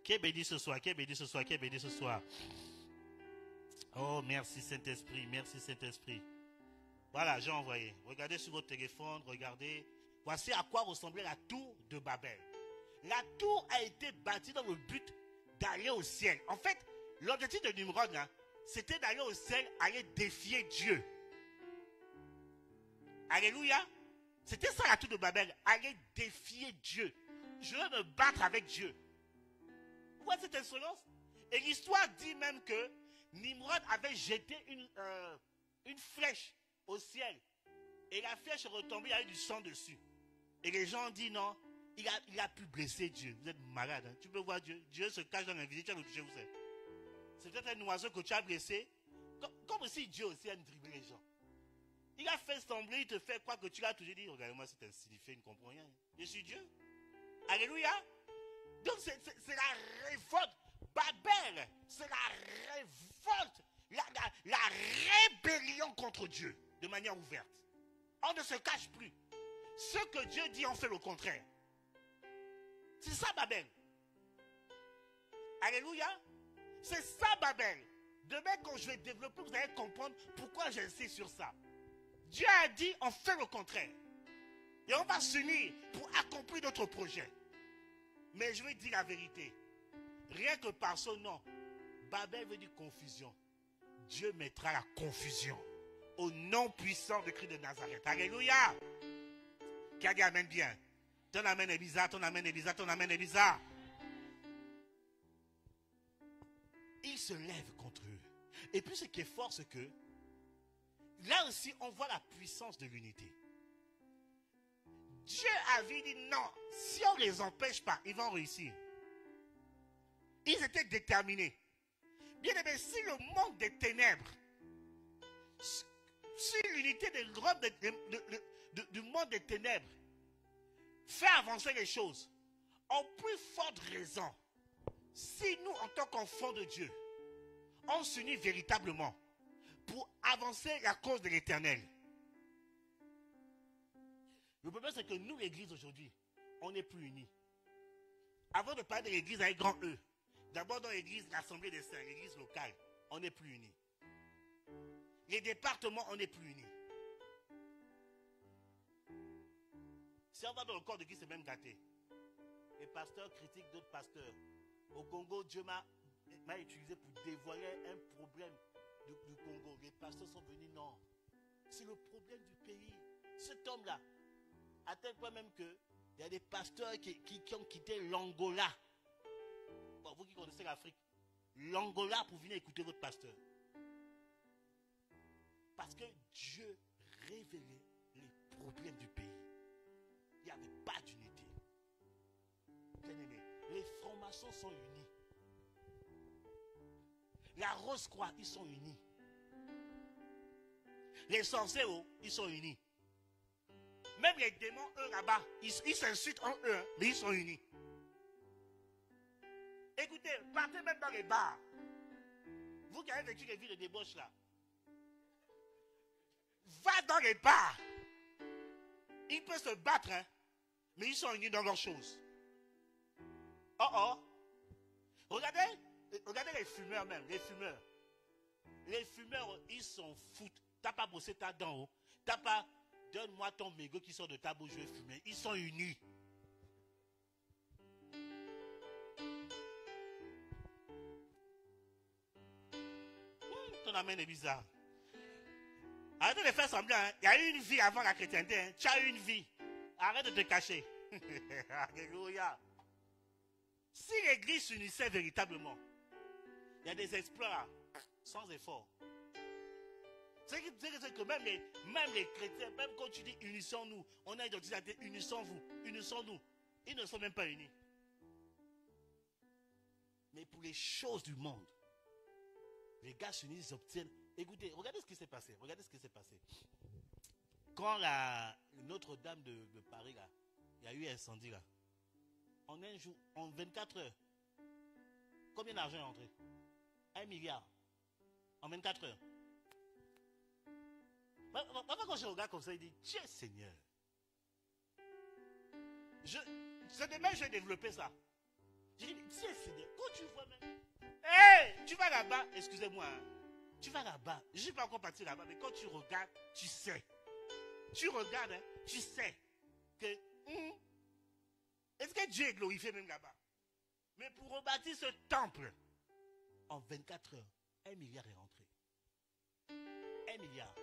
Qui est béni ce soir? Qui est béni ce soir? Qui est béni ce soir? Oh, merci Saint-Esprit, merci Saint-Esprit. Voilà, j'ai envoyé. Regardez sur votre téléphone, regardez. Voici à quoi ressemblait la tour de Babel. La tour a été bâtie dans le but d'aller au ciel. En fait, l'objectif de Nimrod, hein, c'était d'aller au ciel, aller défier Dieu. Alléluia. C'était ça la tour de Babel, aller défier Dieu. Je veux me battre avec Dieu. Vous voyez cette insolence? Et l'histoire dit même que Nimrod avait jeté une flèche au ciel. Et la flèche est retombée, il y avait du sang dessus. Et les gens ont dit non, il a pu blesser Dieu. Vous êtes malade, hein? Tu peux voir Dieu. Dieu se cache dans l'invisible, tu as le touché, vous savez. C'est peut-être un oiseau que tu as blessé. Comme si Dieu aussi aime dribbler les gens. Il a fait sembler, il te fait croire que tu l'as touché. Il dit, regarde-moi, c'est insignifiant, il ne comprend rien. Je suis Dieu. Alléluia. Donc c'est la révolte. Babel, c'est la révolte. La rébellion contre Dieu. De manière ouverte. On ne se cache plus. Ce que Dieu dit, on fait le contraire. C'est ça Babel. Alléluia. C'est ça Babel. Demain quand je vais développer, vous allez comprendre pourquoi j'insiste sur ça. Dieu a dit, on fait le contraire. Et on va s'unir pour accomplir notre projet. Mais je vais dire la vérité. Rien que par son nom, Babel veut dire confusion. Dieu mettra la confusion. Au nom puissant de Christ de Nazareth. Alléluia. Qui a dit amen bien? Ton amen est bizarre, ton amen est bizarre, ton amen est bizarre. Ils se lèvent contre eux. Et puis ce qui est fort, c'est que là aussi, on voit la puissance de l'unité. Dieu avait dit non. Si on ne les empêche pas, ils vont réussir. Ils étaient déterminés. Bien aimé, si le monde des ténèbres, si l'unité du monde des ténèbres fait avancer les choses, en plus forte raison, si nous, en tant qu'enfants de Dieu, on s'unit véritablement pour avancer la cause de l'Éternel. Le problème, c'est que nous, l'Église, aujourd'hui, on n'est plus unis. Avant de parler de l'Église avec grand E, d'abord dans l'Église, l'Assemblée des Saints, l'Église locale, on n'est plus unis. Les départements, on n'est plus unis. Si on va dans le corps de Christ, c'est même gâté. Les pasteurs critiquent d'autres pasteurs. Au Congo, Dieu m'a utilisé pour dévoiler un problème du Congo. Les pasteurs sont venus, non. C'est le problème du pays. Cet homme-là, à tel point même qu'il y a des pasteurs qui ont quitté l'Angola. Bon, vous qui connaissez l'Afrique, l'Angola pour venir écouter votre pasteur. Parce que Dieu révélait les problèmes du pays. Il n'y avait pas d'unité. Bien-aimé, les francs-maçons sont unis. La Rose-Croix, ils sont unis. Les sorciers, ils sont unis. Même les démons, eux, là-bas, ils s'insultent en eux, mais ils sont unis. Écoutez, partez même dans les bars. Vous qui avez vécu les vies de débauche là, va dans les bars. Ils peuvent se battre, hein, mais ils sont unis dans leurs choses. Oh oh. Regardez les fumeurs même, les fumeurs. Les fumeurs, ils s'en foutent. T'as pas bossé ta dent, t'as pas, donne-moi ton mégot qui sort de ta bouche, je vais fumer. Ils sont unis. Ton amène est bizarre. Arrête de faire semblant. Hein. Il y a eu une vie avant la chrétienté. Hein. Tu as eu une vie. Arrête de te cacher. Alléluia. Si l'église s'unissait véritablement, il y a des exploits sans effort. C'est que même les chrétiens, même quand tu dis unissons-nous, on a identité, unissons-vous, unissons-nous. Ils ne sont même pas unis. Mais pour les choses du monde, les gars s'unissent, ils obtiennent. Écoutez, regardez ce qui s'est passé. Regardez ce qui s'est passé. Quand Notre-Dame de Paris, là, il y a eu un incendie là. En un jour, en 24 heures, combien d'argent est entré? 1 milliard. En 24 heures. Quand je regarde comme ça, il dit, Dieu Seigneur. C'est demain, je vais développer ça. Je dis, Dieu Seigneur, quand tu vois même. Hé, tu vas là-bas, excusez-moi. Hein, tu vas là-bas. Je ne suis pas encore parti là-bas, mais quand tu regardes, tu sais. Tu regardes, hein, tu sais que. Est-ce que Dieu est glorifié même là-bas? Mais pour rebâtir ce temple, en 24 heures, 1 milliard est rentré. 1 milliard.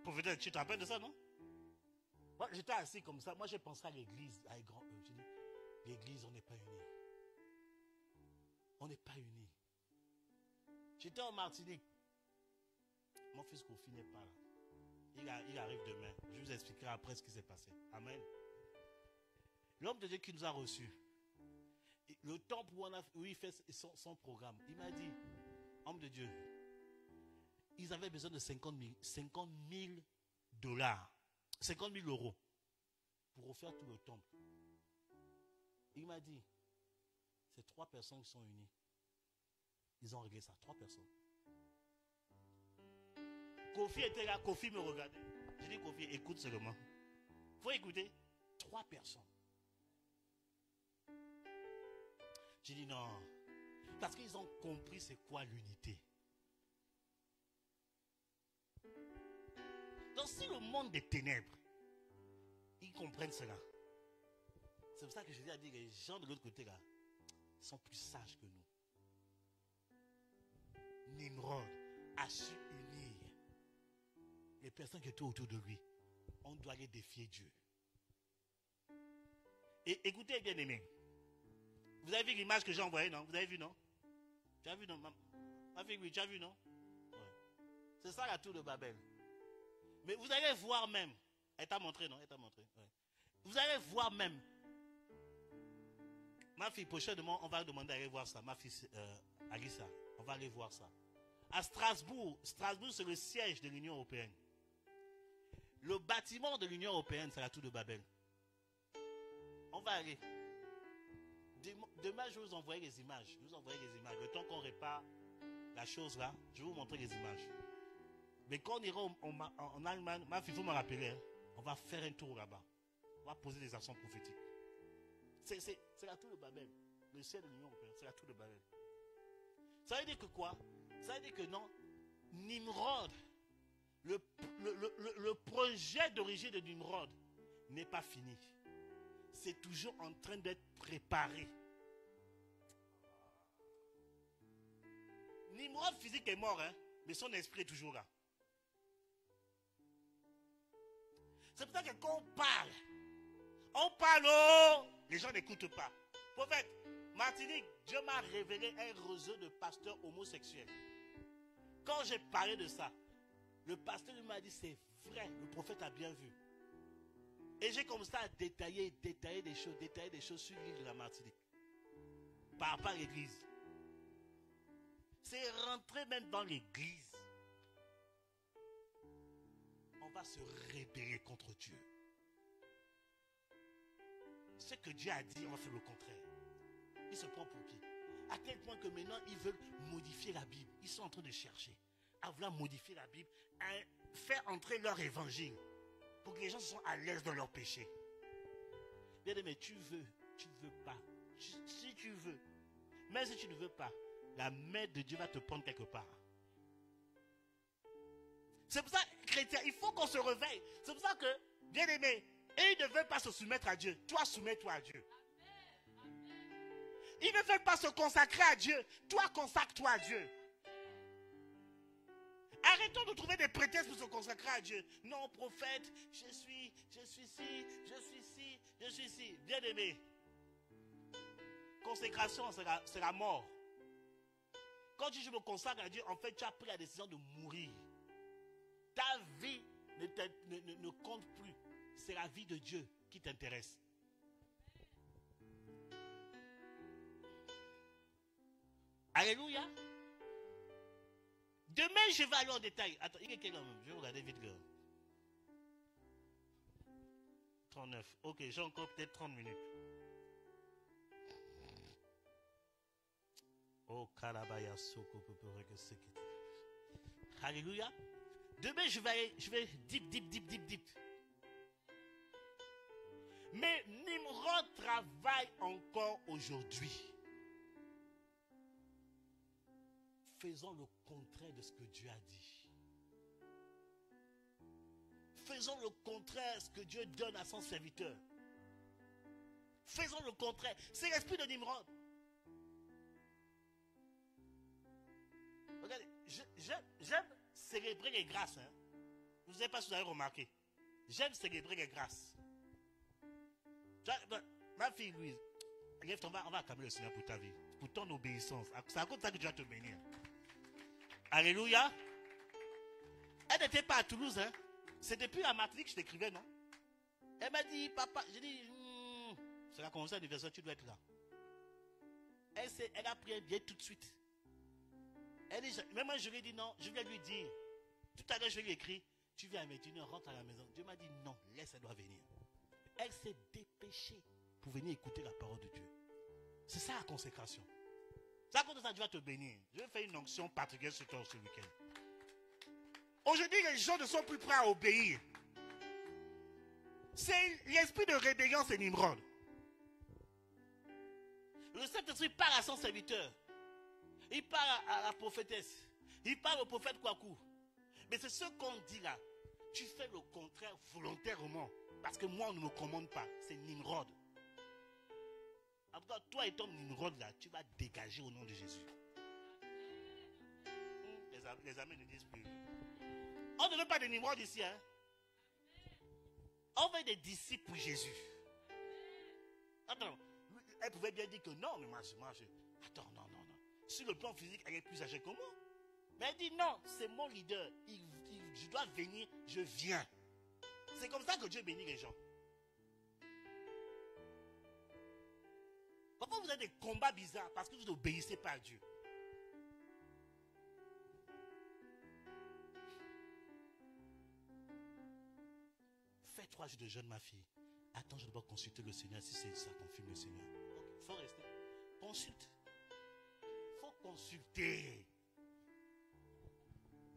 Prophète, tu te rappelles de ça, non? Moi, j'étais assis comme ça. Moi, j'ai pensé à l'église, avec grand E. Je dis, l'église, on n'est pas unis. On n'est pas unis. J'étais en Martinique. Mon fils Kofi n'est pas là. Il arrive demain. Je vous expliquerai après ce qui s'est passé. Amen. L'homme de Dieu qui nous a reçus, le temple où il fait son programme, il m'a dit, homme de Dieu, ils avaient besoin de 50 000 dollars, 50 000 euros pour refaire tout le temple. Il m'a dit, c'est 3 personnes qui sont unies. Ils ont réglé ça, 3 personnes. Kofi était là, Kofi me regardait. J'ai dit, Kofi, écoute seulement. Il faut écouter. 3 personnes. J'ai dit non. Parce qu'ils ont compris c'est quoi l'unité. Donc si le monde des ténèbres, ils comprennent cela. C'est pour ça que je dis à dire les gens de l'autre côté là sont plus sages que nous. Nimrod a su unir les personnes qui étaient autour de lui. On doit aller défier Dieu. Et écoutez bien aimé. Vous avez vu l'image que j'ai envoyée, non? Vous avez vu, non? Tu as vu, non? Ma fille, oui, tu as vu, non? Ouais. C'est ça la tour de Babel. Mais vous allez voir même. Elle t'a montré, non? Elle t'a montré. Ouais. Vous allez voir même. Ma fille, prochainement, on va demander d'aller voir ça. Ma fille, Alissa, on va aller voir ça. À Strasbourg, Strasbourg, c'est le siège de l'Union européenne. Le bâtiment de l'Union européenne, c'est la tour de Babel. On va aller. Demain, je vais vous envoyer les images. Je vais vous envoyer les images. Le temps qu'on répare la chose là, je vais vous montrer les images. Mais quand on ira en Allemagne, ma fille, il faut me rappeler, hein, on va faire un tour là-bas. On va poser des actions prophétiques. C'est la tour de Babel. Le ciel de l'Union européenne, c'est la tour de Babel. Ça veut dire que quoi? Ça veut dire que non, Nimrod, le projet d'origine de Nimrod n'est pas fini. C'est toujours en train d'être préparé. Nimrod physique est mort, hein, mais son esprit est toujours là. C'est pour ça que quand on parle, oh, les gens n'écoutent pas. Prophète, Martinique, Dieu m'a révélé un réseau de pasteurs homosexuels. Quand j'ai parlé de ça, le pasteur m'a dit c'est vrai, le prophète a bien vu. Et j'ai commencé à détailler des choses sur l'île de la Martinique. Par rapport à l'église. C'est rentré même dans l'église. On va se rébeller contre Dieu. Ce que Dieu a dit, on va faire le contraire. Il se prend pour qui? À tel point que maintenant, ils veulent modifier la Bible. Ils sont en train de chercher à vouloir modifier la Bible, à faire entrer leur évangile pour que les gens soient à l'aise dans leur péché. Bien aimé, tu veux pas. Si tu veux, même si tu ne veux pas, la main de Dieu va te prendre quelque part. C'est pour ça, chrétien, il faut qu'on se réveille. C'est pour ça que, bien aimé, ils ne veulent pas se soumettre à Dieu. Toi, soumets-toi à Dieu. Ils ne veulent pas se consacrer à Dieu. Toi, consacre-toi à Dieu. Arrêtons de trouver des prétextes pour se consacrer à Dieu. Non, prophète, je suis ci. Bien aimé. Consécration, c'est la mort. Quand tu dis je me consacre à Dieu, en fait, tu as pris la décision de mourir. Ta vie ne compte plus. C'est la vie de Dieu qui t'intéresse. Alléluia. Demain, je vais aller en détail. Attends, il y a quel homme? Je vais regarder vite. 39. Ok, j'ai encore peut-être 30 minutes. Oh, Kalabaya Soko. Alléluia. Demain, je vais deep. Mais Nimrod travaille encore aujourd'hui. Faisons le contraire de ce que Dieu a dit. Faisons le contraire de ce que Dieu donne à son serviteur. Faisons le contraire. C'est l'esprit de Nimrod. Regardez, j'aime célébrer les grâces. Hein. Vous ne savez pas si vous avez remarqué. J'aime célébrer les grâces. Ma fille Louise, on va acclamer le Seigneur pour ta vie, pour ton obéissance. C'est à cause de ça que Dieu va te bénir. Alléluia. Elle n'était pas à Toulouse. Hein. C'est depuis la Martinique que je t'écrivais, non? Elle m'a dit, papa, j'ai dit, ça va commencer l'anniversaire, tu dois être là. Elle a pris un billet tout de suite. Même moi, je lui ai dit non, je vais lui dire. Tout à l'heure, je lui ai écrit, tu viens à 21h, rentre à la maison. Dieu m'a dit non, laisse, elle doit venir. Elle s'est dépêchée pour venir écouter la parole de Dieu. C'est ça la consécration. C'est à cause de ça que Dieu va te bénir. Je vais faire une onction particulière sur toi ce week-end. Aujourd'hui, les gens ne sont plus prêts à obéir. C'est l'esprit de rébellion, c'est Nimrod. Le Saint-Esprit parle à son serviteur. Il parle à la prophétesse. Il parle au prophète Kwaku. Mais c'est ce qu'on dit là. Tu fais le contraire volontairement. Parce que moi, on ne me commande pas. C'est Nimrod. En tout cas, toi et ton Nimrod là, tu vas dégager au nom de Jésus. Les amis ne disent plus. On ne veut pas de Nimrod ici. Hein? On veut des disciples pour Jésus. Attends, elle pouvait bien dire que non, mais moi. Attends, non. Sur le plan physique, elle est plus âgée que moi. Mais elle dit non, c'est mon leader. Je dois venir, je viens. C'est comme ça que Dieu bénit les gens. Pourquoi vous avez des combats bizarres? Parce que vous n'obéissez pas à Dieu. Fais 3 jours de jeûne, ma fille. Attends, je dois consulter le Seigneur. Si c'est ça, confirme le Seigneur. Il faut rester. Consulte. Il faut consulter.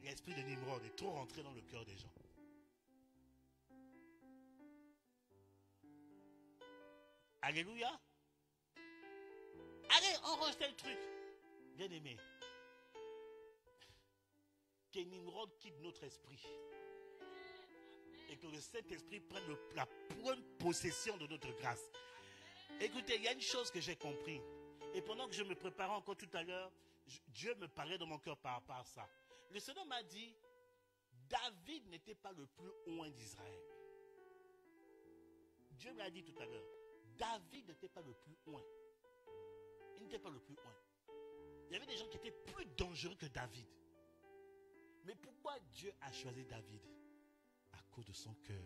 L'esprit de Nimrod est trop rentré dans le cœur des gens. Alléluia. Allez, enregistrez le truc. Bien aimé. Que Nimrod quitte notre esprit. Et que le Saint-Esprit prenne la pleine possession de notre grâce. Écoutez, il y a une chose que j'ai compris. Et pendant que je me préparais encore tout à l'heure, Dieu me parlait dans mon cœur par rapport à ça. Le Seigneur m'a dit, David n'était pas le plus loin d'Israël. Dieu me l'a dit tout à l'heure. David n'était pas le plus loin. Il n'était pas le plus loin. Il y avait des gens qui étaient plus dangereux que David. Mais pourquoi Dieu a choisi David? À cause de son cœur.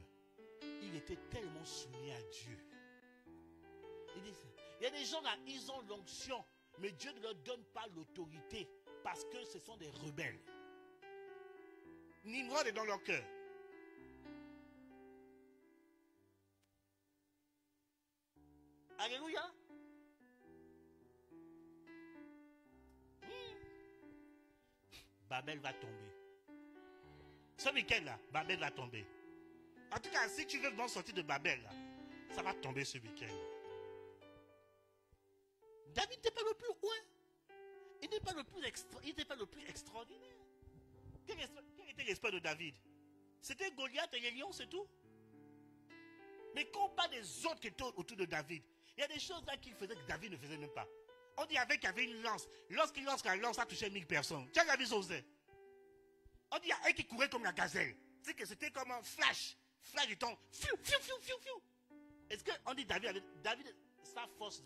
Il était tellement soumis à Dieu. Il y a des gens là, ils ont l'onction, mais Dieu ne leur donne pas l'autorité parce que ce sont des rebelles. Nimrod est dans leur cœur. Alléluia. Babel va tomber. Ce week-end là, Babel va tomber. En tout cas, si tu veux vraiment sortir de Babel là, ça va tomber ce week-end. David n'était pas le plus loin. Il n'était pas le plus extraordinaire. Quel était l'espoir de David? C'était Goliath et les lions, c'est tout. Mais quand on parle des autres qui étaient autour de David, il y a des choses là qu'il faisait que David ne faisait même pas. On dit avec qu'il y avait une lance. Lorsqu'il lance la lance, ça touchait 1000 personnes. Tu as la vie osée. On dit il y a un qui courait comme la gazelle. C'est que c'était comme un flash. Flash du temps. Fiu, fiu, fiu, fiu, fiu. Est-ce qu'on dit David, sa force,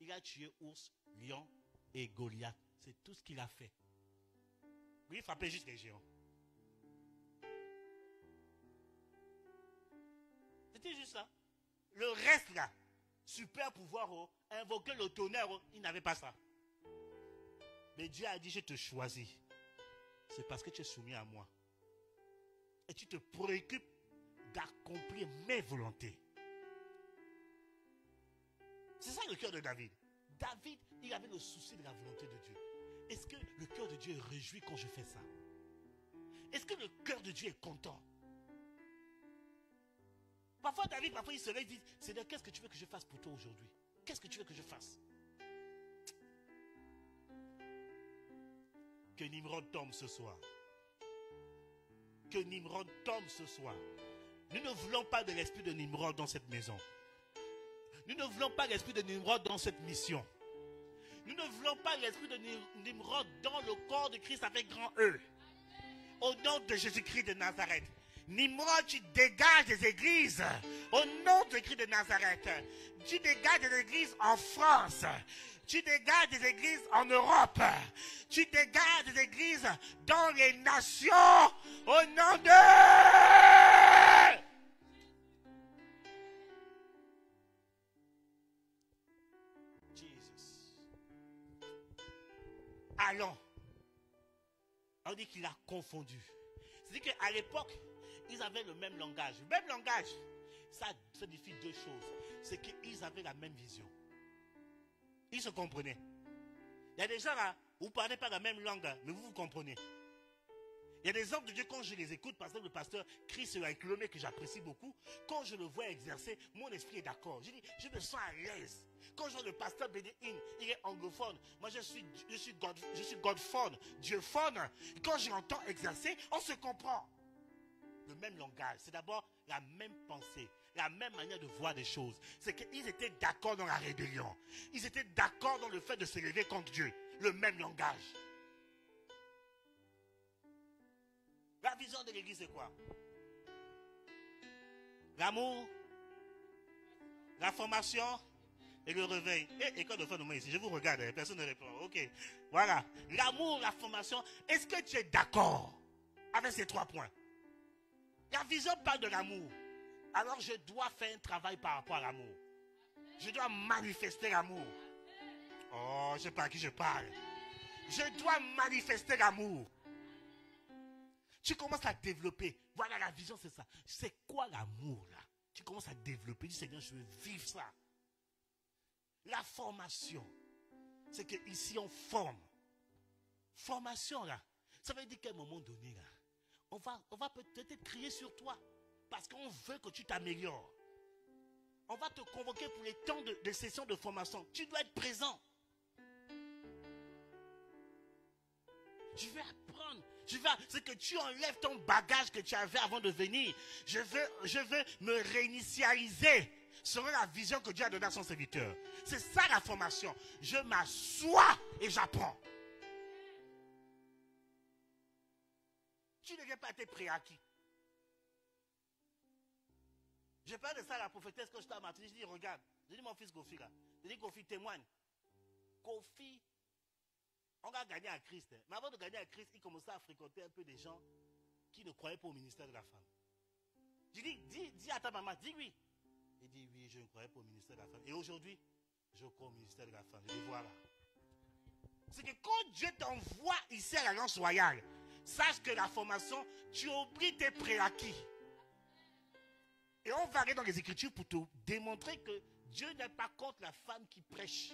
il a tué ours, lion et Goliath. C'est tout ce qu'il a fait. Lui, il frappait juste les géants. C'était juste ça. Le reste là, super pouvoir, invoquer le tonnerre, il n'avait pas ça. Mais Dieu a dit, je te choisis. C'est parce que tu es soumis à moi. Et tu te préoccupes d'accomplir mes volontés. C'est ça le cœur de David. David, il avait le souci de la volonté de Dieu. Est-ce que le cœur de Dieu est réjoui quand je fais ça? Est-ce que le cœur de Dieu est content? Parfois David, il se lève et dit, Seigneur, qu'est-ce que tu veux que je fasse pour toi aujourd'hui? Qu'est-ce que tu veux que je fasse? Que Nimrod tombe ce soir. Que Nimrod tombe ce soir. Nous ne voulons pas de l'esprit de Nimrod dans cette maison. Nous ne voulons pas l'esprit de Nimrod dans cette mission. Nous ne voulons pas l'esprit de Nimrod dans le corps de Christ avec grand E. Au nom de Jésus-Christ de Nazareth. Nimrod, tu dégages des églises. Au nom de Christ de Nazareth. Tu dégages des églises en France. Tu dégages des églises en Europe. Tu dégages des églises dans les nations. Au nom de... Jesus. Allons. On dit qu'il a confondu. C'est-à-dire qu'à l'époque, ils avaient le même langage. Le même langage. Ça signifie deux choses. C'est qu'ils avaient la même vision. Ils se comprenaient. Il y a des gens là, vous ne parlez pas la même langue, mais vous vous comprenez. Il y a des hommes de Dieu, quand je les écoute, par exemple le pasteur Chris Lomé, que j'apprécie beaucoup, quand je le vois exercer, mon esprit est d'accord. Je dis, je me sens à l'aise. Quand je vois le pasteur Bénéin, il est anglophone. Moi, je suis Godphone, Dieuphone. Quand je l'entends exercer, on se comprend. Le même langage, c'est d'abord la même pensée, la même manière de voir des choses. C'est qu'ils étaient d'accord dans la rébellion. Ils étaient d'accord dans le fait de s'élever contre Dieu. Le même langage. La vision de l'église, c'est quoi? L'amour, la formation, Et le réveil. Et quand de fois ici, je vous regarde, personne ne répond. Ok. Voilà. L'amour, la formation. Est-ce que tu es d'accord avec ces 3 points? La vision parle de l'amour. Alors je dois faire un travail par rapport à l'amour. Je dois manifester l'amour. Oh, je ne sais pas à qui je parle. Je dois manifester l'amour. Tu commences à développer. Voilà, la vision, c'est ça. C'est quoi l'amour, là? Tu commences à développer. Tu dis, Seigneur, je veux vivre ça. La formation, c'est qu'ici, on forme. Formation, là, ça veut dire qu'à un moment donné, là, on va peut-être crier sur toi. Parce qu'on veut que tu t'améliores. On va te convoquer pour les temps de session de formation. Tu dois être présent. Je vais apprendre. C'est que tu enlèves ton bagage que tu avais avant de venir. Je veux me réinitialiser selon la vision que Dieu a donnée à son serviteur. C'est ça la formation. Je m'assois et j'apprends. Tu ne viens pas être préacquis. Je parle de ça à la prophétesse quand je t'ai matin. Je dis, regarde. Je dis, mon fils Kofi là. Je dis, Kofi, témoigne. Kofi, on a gagné à Christ. Mais avant de gagner à Christ, il commençait à fréquenter un peu des gens qui ne croyaient pas au ministère de la femme. Je dis, dis à ta maman, dis oui. Il dit, oui, je ne croyais pas au ministère de la femme. Et aujourd'hui, je crois au ministère de la femme. Je dis, voilà. C'est que quand Dieu t'envoie ici à l'Alliance Royale, sache que la formation, tu oublies tes préacquis. Et on va aller dans les Écritures pour te démontrer que Dieu n'est pas contre la femme qui prêche.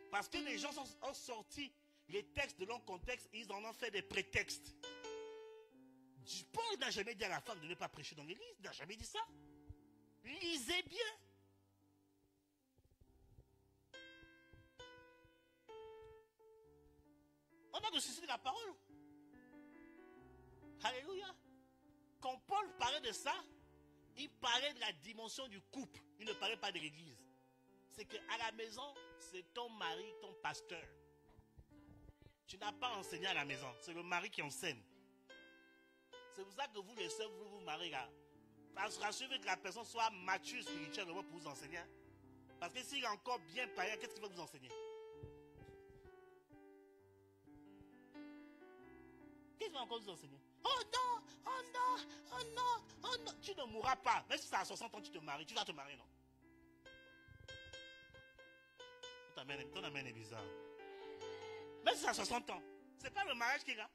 Parce que les gens ont sorti les textes de leur contexte et ils en ont fait des prétextes. Paul n'a jamais dit à la femme de ne pas prêcher dans l'église. Il n'a jamais dit ça. Lisez bien. On a ressuscité la parole. Alléluia. Quand Paul parlait de ça, il parlait de la dimension du couple. Il ne parlait pas de l'église. C'est qu'à la maison, c'est ton mari, ton pasteur. Tu n'as pas enseigné à la maison. C'est le mari qui enseigne. C'est pour ça que vous, les sœurs, vous mariez là. Rassurez que la personne soit mature spirituellement pour vous enseigner. Parce que s'il est encore bien païen, qu'est-ce qu'il va vous enseigner? Qu'est-ce qu'il va encore vous enseigner? Oh non, oh non, oh non, oh non. Tu ne mourras pas. Même si c'est à 60 ans, tu te maries. Tu vas te marier, non? Ton amène est bizarre. Même si c'est à 60 ans. C'est pas le mariage qui est là.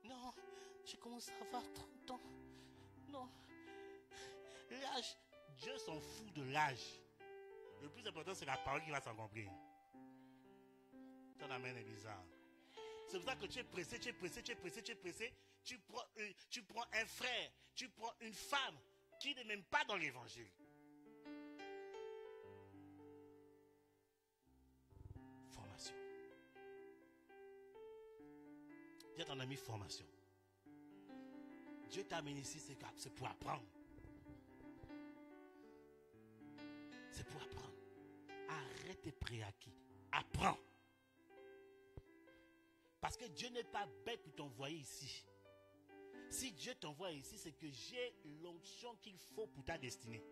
Non, j'ai commencé à avoir 30 ans. Non. L'âge, Dieu s'en fout de l'âge. Le plus important, c'est la parole qui va s'accomplir. Ton amène est bizarre. C'est pour ça que tu es pressé, tu es pressé, tu es pressé, tu es pressé. Tu prends un frère, tu prends une femme qui n'est même pas dans l'évangile. Formation. Dis à ton ami formation. Dieu t'a amené ici, c'est pour apprendre. C'est pour apprendre. Arrête tes préacquis. Apprends. Parce que Dieu n'est pas bête pour t'envoyer ici. Si Dieu t'envoie ici, c'est que j'ai l'onction qu'il faut pour ta destinée.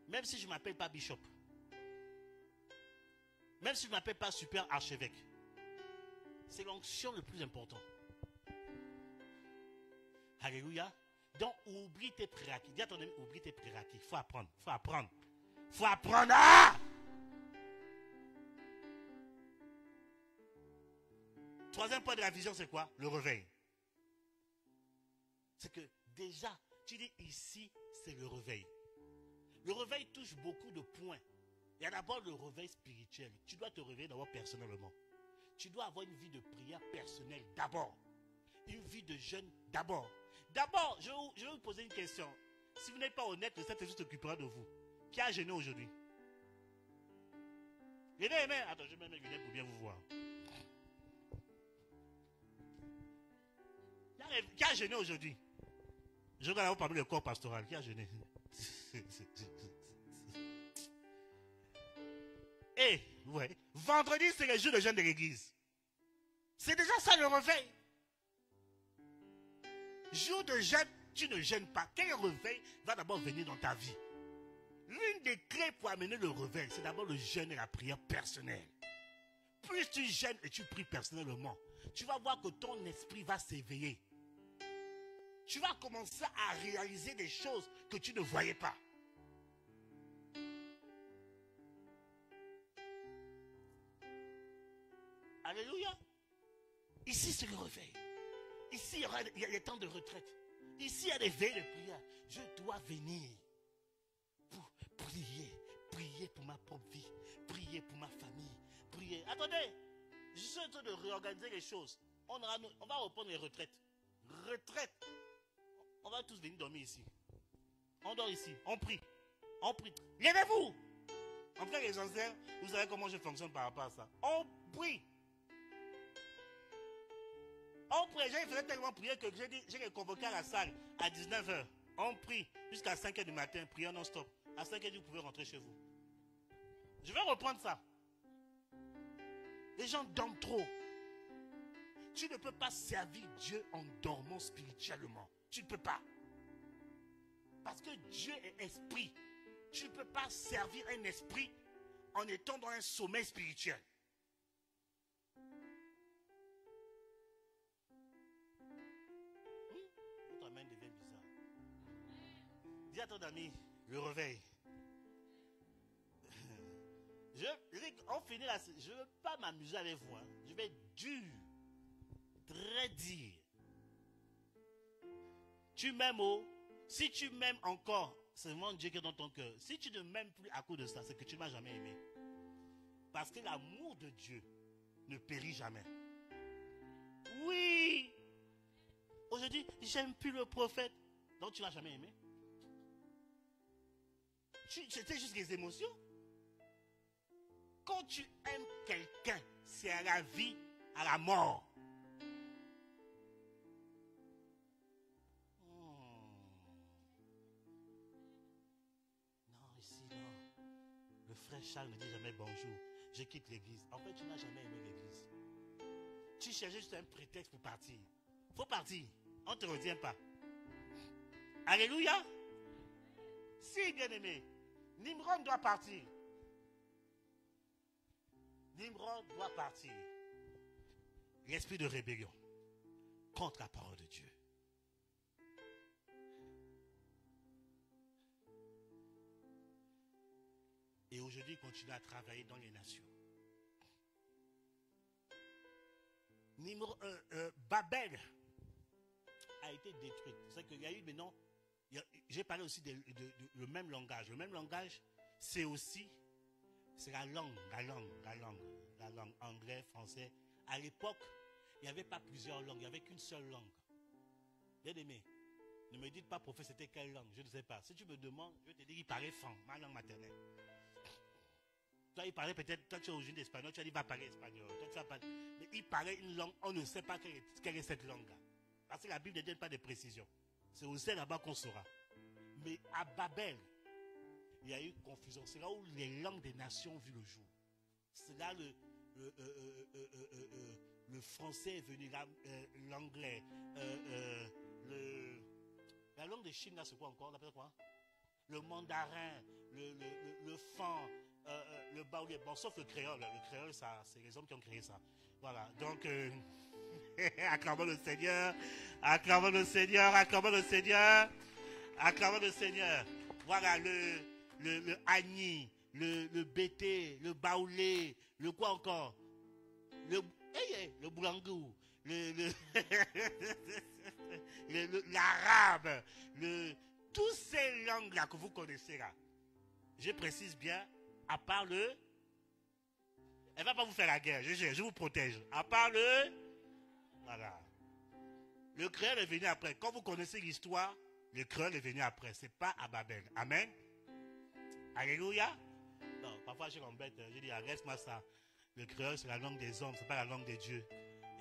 Même si je ne m'appelle pas bishop. Même si je ne m'appelle pas super archevêque. C'est l'onction le plus important. Alléluia. Donc, oublie tes prérequis. Dis à ton ami, oublie tes prérequis. Il faut apprendre. Il faut apprendre. Il faut apprendre. Ah! Troisième point de la vision, c'est quoi? Le réveil. C'est que déjà, tu dis ici, c'est le réveil. Le réveil touche beaucoup de points. Il y a d'abord le réveil spirituel. Tu dois te réveiller d'abord personnellement. Tu dois avoir une vie de prière personnelle d'abord. Une vie de jeûne d'abord. D'abord, je vais vous poser une question. Si vous n'êtes pas honnête, le Saint-Esprit s'occupera de vous. Qui a jeûné aujourd'hui? Attends, je vais mettre mes lunettes pour bien vous voir. Qui a jeûné aujourd'hui? Je regarde parmi le corps pastoral. Qui a jeûné? Et, ouais, vendredi, c'est le jour de jeûne de l'église. C'est déjà ça le réveil. Jour de jeûne, tu ne jeûnes pas. Quel réveil va d'abord venir dans ta vie? L'une des clés pour amener le réveil, c'est d'abord le jeûne et la prière personnelle. Plus tu jeûnes et tu pries personnellement, tu vas voir que ton esprit va s'éveiller. Tu vas commencer à réaliser des choses que tu ne voyais pas. Alléluia. Ici, c'est le réveil. Ici, il y a des temps de retraite. Ici, il y a des veilles de prière. Je dois venir pour prier pour ma propre vie, prier pour ma famille, prier. Attendez, je suis en train de réorganiser les choses. On va reprendre les retraites. Retraite. On va tous venir dormir ici. On dort ici, on prie. On prie. Levez-vous. En fait, les anciens, vous savez comment je fonctionne par rapport à ça. On prie. On prie. J'ai fait tellement prier que j'ai les convoqué à la salle à 19h. On prie jusqu'à 5h du matin, prière non-stop. À 5h, vous pouvez rentrer chez vous. Je vais reprendre ça. Les gens dorment trop. Tu ne peux pas servir Dieu en dormant spirituellement. Tu ne peux pas. Parce que Dieu est esprit. Tu ne peux pas servir un esprit en étant dans un sommeil spirituel. Votre main devient bizarre. Dis à ton ami, le réveil. On finit là. Je ne veux pas m'amuser avec vous. Hein. Je vais être dur. Très dur. Tu m'aimes, si tu m'aimes encore, c'est vraiment Dieu qui est dans ton cœur. Si tu ne m'aimes plus à cause de ça, c'est que tu ne m'as jamais aimé. Parce que l'amour de Dieu ne périt jamais. Oui. Aujourd'hui, j'aime plus le prophète. Donc tu ne l'as jamais aimé. C'était juste les émotions. Quand tu aimes quelqu'un, c'est à la vie, à la mort. Non, ici, non. Le frère Charles ne dit jamais bonjour. Je quitte l'église. En fait, tu n'as jamais aimé l'église. Tu cherchais juste un prétexte pour partir. Il faut partir. On ne te retient pas. Alléluia. Si, bien aimé, Nimrod doit partir. Nimrod doit partir. L'esprit de rébellion contre la parole de Dieu. Et aujourd'hui, il continue à travailler dans les nations. Babel a été détruite. C'est qu'il y a eu maintenant, j'ai parlé aussi le même langage. Le même langage, c'est aussi, c'est la langue anglais, français. À l'époque, il n'y avait pas plusieurs langues, il n'y avait qu'une seule langue. Bien aimé, ne me dites pas, prophète, c'était quelle langue, je ne sais pas. Si tu me demandes, je vais te dire, il parlait franc, ma langue maternelle. Toi, il parlait peut-être, toi tu es originaire d'espagnol, tu as dit, il va parler espagnol. Toi, tu vas parler, mais il parlait une langue, on ne sait pas quelle est cette langue-là. Parce que la Bible ne donne pas de précision. C'est aussi là-bas qu'on saura. Mais à Babel, il y a eu confusion. C'est là où les langues des nations ont vu le jour. C'est là le français est venu, l'anglais, la langue de Chine, là, c'est quoi encore? On appelle quoi? Le mandarin, le fan, le baoulé. Bon, sauf le créole. Le créole, ça, c'est les hommes qui ont créé ça. Voilà. Donc, acclamons le Seigneur. Acclamons le Seigneur. Acclamons le Seigneur. Acclamons le Seigneur. Voilà, le Agni, le Bété, le baoulé, le quoi encore? Le boulangou, l'arabe, toutes ces langues-là que vous connaissez là. Je précise bien, à part le... Elle ne va pas vous faire la guerre, je vous protège. À part le... Voilà. Le créole est venu après. Quand vous connaissez l'histoire, le créole est venu après. Ce n'est pas à Babel. Amen. Alléluia. Non, parfois je m'embête. Je dis, reste-moi ça. Le créole, c'est la langue des hommes, ce n'est pas la langue des dieux.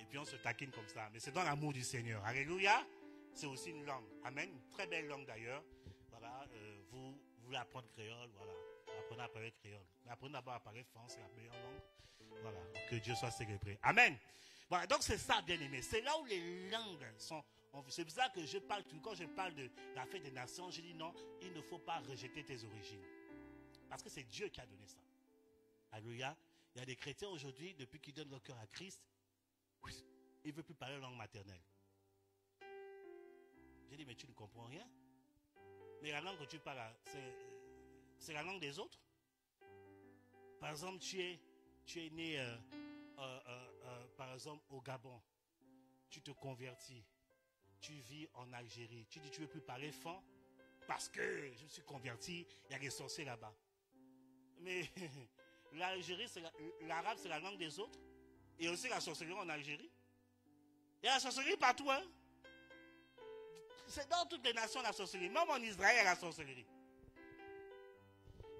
Et puis on se taquine comme ça. Mais c'est dans l'amour du Seigneur. Alléluia. C'est aussi une langue. Amen. Une très belle langue d'ailleurs. Voilà. Vous voulez apprendre créole, voilà. Apprenez à parler créole. Mais apprenez d'abord à parler français, la meilleure langue. Voilà. Que Dieu soit célébré. Amen. Voilà. Donc c'est ça, bien aimé. C'est là où les langues sont. C'est pour ça que je parle, quand je parle de la fête des nations, je dis non, il ne faut pas rejeter tes origines. Parce que c'est Dieu qui a donné ça. Alléluia. Il y a des chrétiens aujourd'hui, depuis qu'ils donnent leur cœur à Christ, ils ne veulent plus parler langue maternelle. J'ai dit, mais tu ne comprends rien. Mais la langue que tu parles, c'est la langue des autres. Par exemple, tu es né, par exemple, au Gabon. Tu te convertis. Tu vis en Algérie. Tu dis, tu ne veux plus parler fan parce que je me suis converti, il y a des sorciers là-bas. Mais l'Algérie, l'arabe, c'est la langue des autres. Et aussi la sorcellerie en Algérie. Il y a la sorcellerie partout, hein. C'est dans toutes les nations la sorcellerie. Même en Israël, il y a la sorcellerie.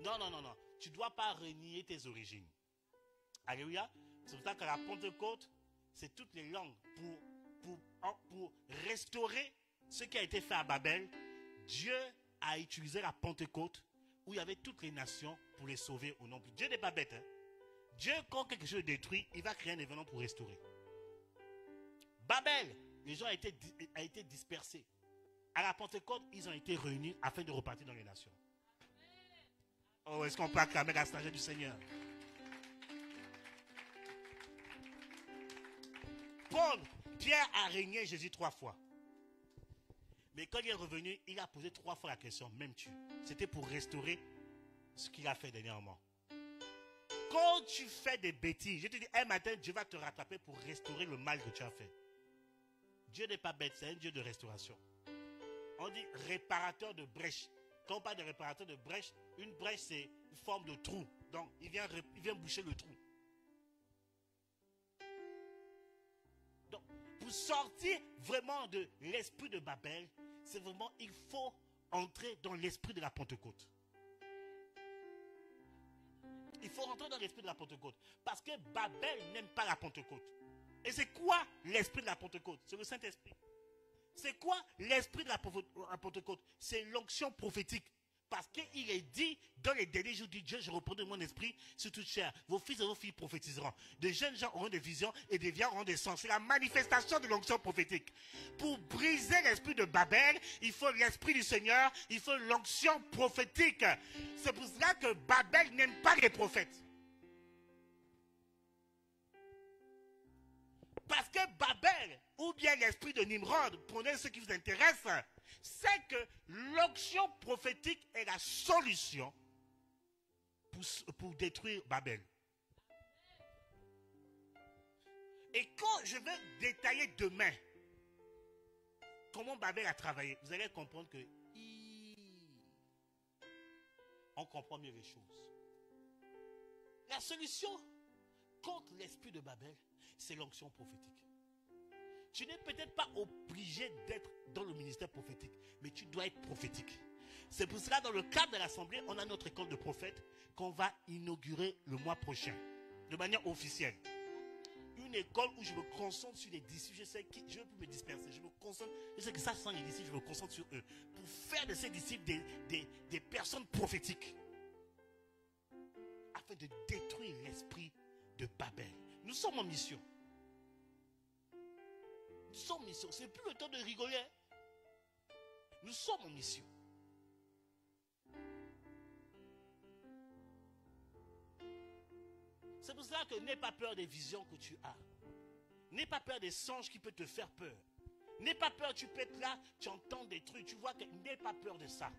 Non, non, non, non. Tu ne dois pas renier tes origines. Alléluia. C'est pour ça qu'à la Pentecôte, c'est toutes les langues pour restaurer ce qui a été fait à Babel. Dieu a utilisé la Pentecôte où il y avait toutes les nations pour les sauver au nom de Dieu. N'est pas bête. Hein? Dieu, quand quelque chose est détruit, il va créer un événement pour restaurer. Babel, les gens ont été dispersés. À la Pentecôte, ils ont été réunis afin de repartir dans les nations. Oh, est-ce qu'on peut acclamer la sagesse du Seigneur? Pierre a régné Jésus 3 fois. Mais quand il est revenu, il a posé 3 fois la question, même tu. C'était pour restaurer ce qu'il a fait dernièrement. Quand tu fais des bêtises, je te dis, un matin, Dieu va te rattraper pour restaurer le mal que tu as fait. Dieu n'est pas bête, c'est un Dieu de restauration. On dit réparateur de brèche. Quand on parle de réparateur de brèche, une brèche c'est une forme de trou. Donc il vient boucher le trou. Donc pour sortir vraiment de l'esprit de Babel, c'est vraiment, il faut entrer dans l'esprit de la Pentecôte. Il faut rentrer dans l'esprit de la Pentecôte. Parce que Babel n'aime pas la Pentecôte. Et c'est quoi l'esprit de la Pentecôte? C'est le Saint-Esprit. C'est quoi l'esprit de la Pentecôte? C'est l'onction prophétique. Parce qu'il est dit, dans les derniers jours du Dieu, je reprends de mon esprit sur toute chair. Vos fils et vos filles prophétiseront. De jeunes gens auront des visions et des vieillards auront des sens. C'est la manifestation de l'onction prophétique. Pour briser l'esprit de Babel, il faut l'esprit du Seigneur, il faut l'onction prophétique. C'est pour cela que Babel n'aime pas les prophètes. Parce que Babel, ou bien l'esprit de Nimrod, prenez ce qui vous intéresse, c'est que l'onction prophétique est la solution pour détruire Babel. Et quand je vais détailler demain comment Babel a travaillé, vous allez comprendre que on comprend mieux les choses. La solution contre l'esprit de Babel, c'est l'onction prophétique. Tu n'es peut-être pas obligé d'être dans le ministère prophétique, mais tu dois être prophétique. C'est pour cela, dans le cadre de l'Assemblée, on a notre école de prophètes qu'on va inaugurer le mois prochain, de manière officielle. Une école où je me concentre sur les disciples. Je sais que je ne veux plus me disperser. Je me concentre, je sais que ça sent les disciples, je me concentre sur eux. Pour faire de ces disciples des personnes prophétiques. Afin de détruire l'esprit de Babel. Nous sommes en mission. Nous sommes en mission. C'est plus le temps de rigoler. Nous sommes en mission. C'est pour ça que n'aie pas peur des visions que tu as. N'aie pas peur des songes qui peuvent te faire peur. N'aie pas peur, tu peux être là, tu entends des trucs, tu vois que n'aie pas peur de ça.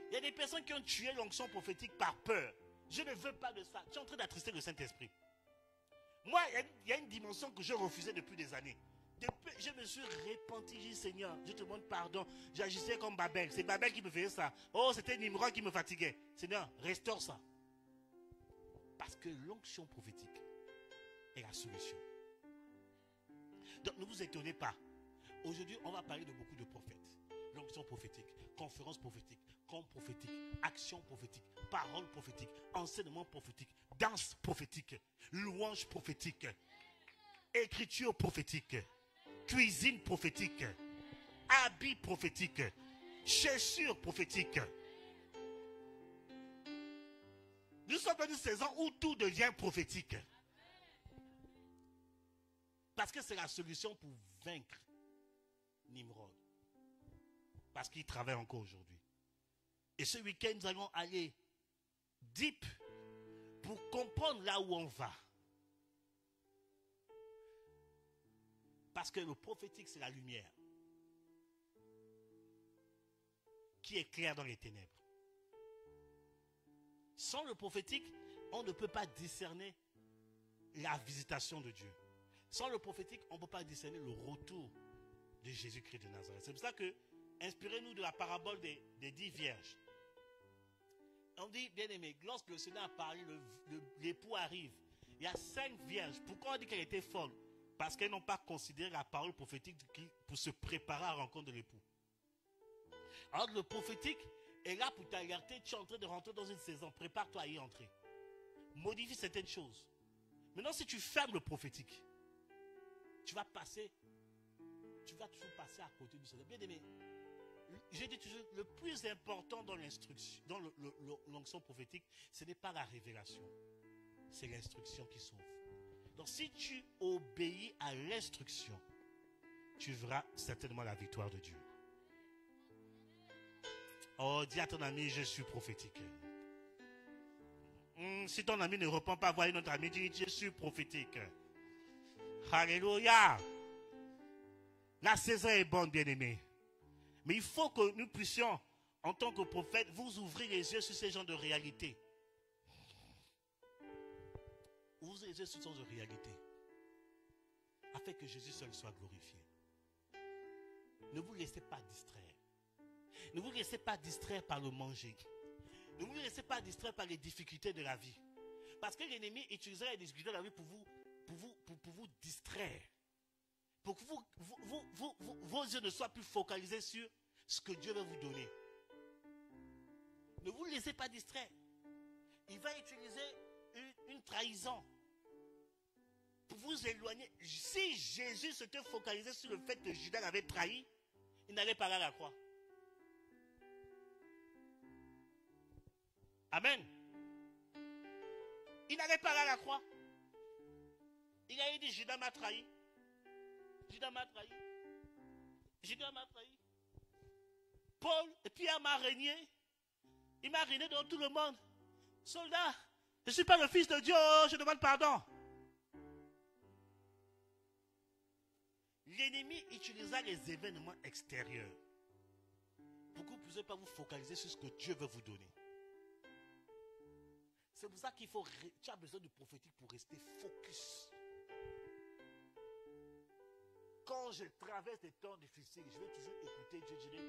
Il y a des personnes qui ont tué l'onction prophétique par peur. Je ne veux pas de ça. Tu es en train d'attrister le Saint-Esprit. Moi, il y a une dimension que je refusais depuis des années. Je me suis repenti, j'ai dit Seigneur, je te demande pardon. J'agissais comme Babel. C'est Babel qui me faisait ça. Oh, c'était Nimrod qui me fatiguait. Seigneur, restaure ça. Parce que l'onction prophétique est la solution. Donc ne vous étonnez pas. Aujourd'hui, on va parler de beaucoup de prophètes. L'onction prophétique, conférence prophétique, compte prophétique, action prophétique, parole prophétique, enseignement prophétique, danse prophétique, louange prophétique, écriture prophétique, cuisine prophétique, habit prophétique, chaussures prophétiques. Nous sommes dans une saison où tout devient prophétique. Parce que c'est la solution pour vaincre Nimrod. Parce qu'il travaille encore aujourd'hui. Et ce week-end, nous allons aller deep pour comprendre là où on va. Parce que le prophétique, c'est la lumière qui éclaire dans les ténèbres. Sans le prophétique, on ne peut pas discerner la visitation de Dieu. Sans le prophétique, on ne peut pas discerner le retour de Jésus-Christ de Nazareth. C'est pour ça que, inspirez-nous de la parabole des 10 vierges. On dit, bien aimé, lorsque le Seigneur a parlé, l'époux arrive. Il y a 5 vierges. Pourquoi on dit qu'elle était folle? Parce qu'elles n'ont pas considéré la parole prophétique pour se préparer à la rencontre de l'époux. Alors le prophétique est là pour t'alerter. Tu es en train de rentrer dans une saison. Prépare-toi à y entrer. Modifie certaines choses. Maintenant, si tu fermes le prophétique, tu vas toujours passer à côté du Seigneur. Bien aimé, j'ai dit toujours, le plus important dans l'instruction, dans l'onction prophétique, ce n'est pas la révélation, c'est l'instruction qui sauve. Donc si tu obéis à l'instruction, tu verras certainement la victoire de Dieu. Oh, dis à ton ami, je suis prophétique. Si ton ami ne répond pas, voyez notre ami, dis, je suis prophétique. Alléluia. La saison est bonne, bien-aimé. Mais il faut que nous puissions, en tant que prophète, vous ouvrir les yeux sur ces genres de réalités. Ouvrez les yeux sur ces genres de réalités. Afin que Jésus seul soit glorifié. Ne vous laissez pas distraire. Ne vous laissez pas distraire par le manger. Ne vous laissez pas distraire par les difficultés de la vie. Parce que l'ennemi utilisera les difficultés de la vie pour vous distraire. Pour que vos yeux ne soient plus focalisés sur ce que Dieu veut vous donner. Ne vous laissez pas distraire. Il va utiliser une trahison pour vous éloigner. Si Jésus s'était focalisé sur le fait que Judas l'avait trahi, il n'allait pas à la croix. Amen. Il n'allait pas à la croix. Il a dit, Judas m'a trahi. Judas m'a trahi. Judas m'a trahi. Paul et Pierre m'a régné. Il m'a régné dans tout le monde. Soldat, je ne suis pas le fils de Dieu, je demande pardon. L'ennemi utilisa les événements extérieurs pour que vous ne puissiez pas vous focaliser sur ce que Dieu veut vous donner. C'est pour ça qu'il faut, tu as besoin du prophétique pour rester focus. Quand je traverse des temps difficiles, je vais toujours écouter Dieu. Je dis,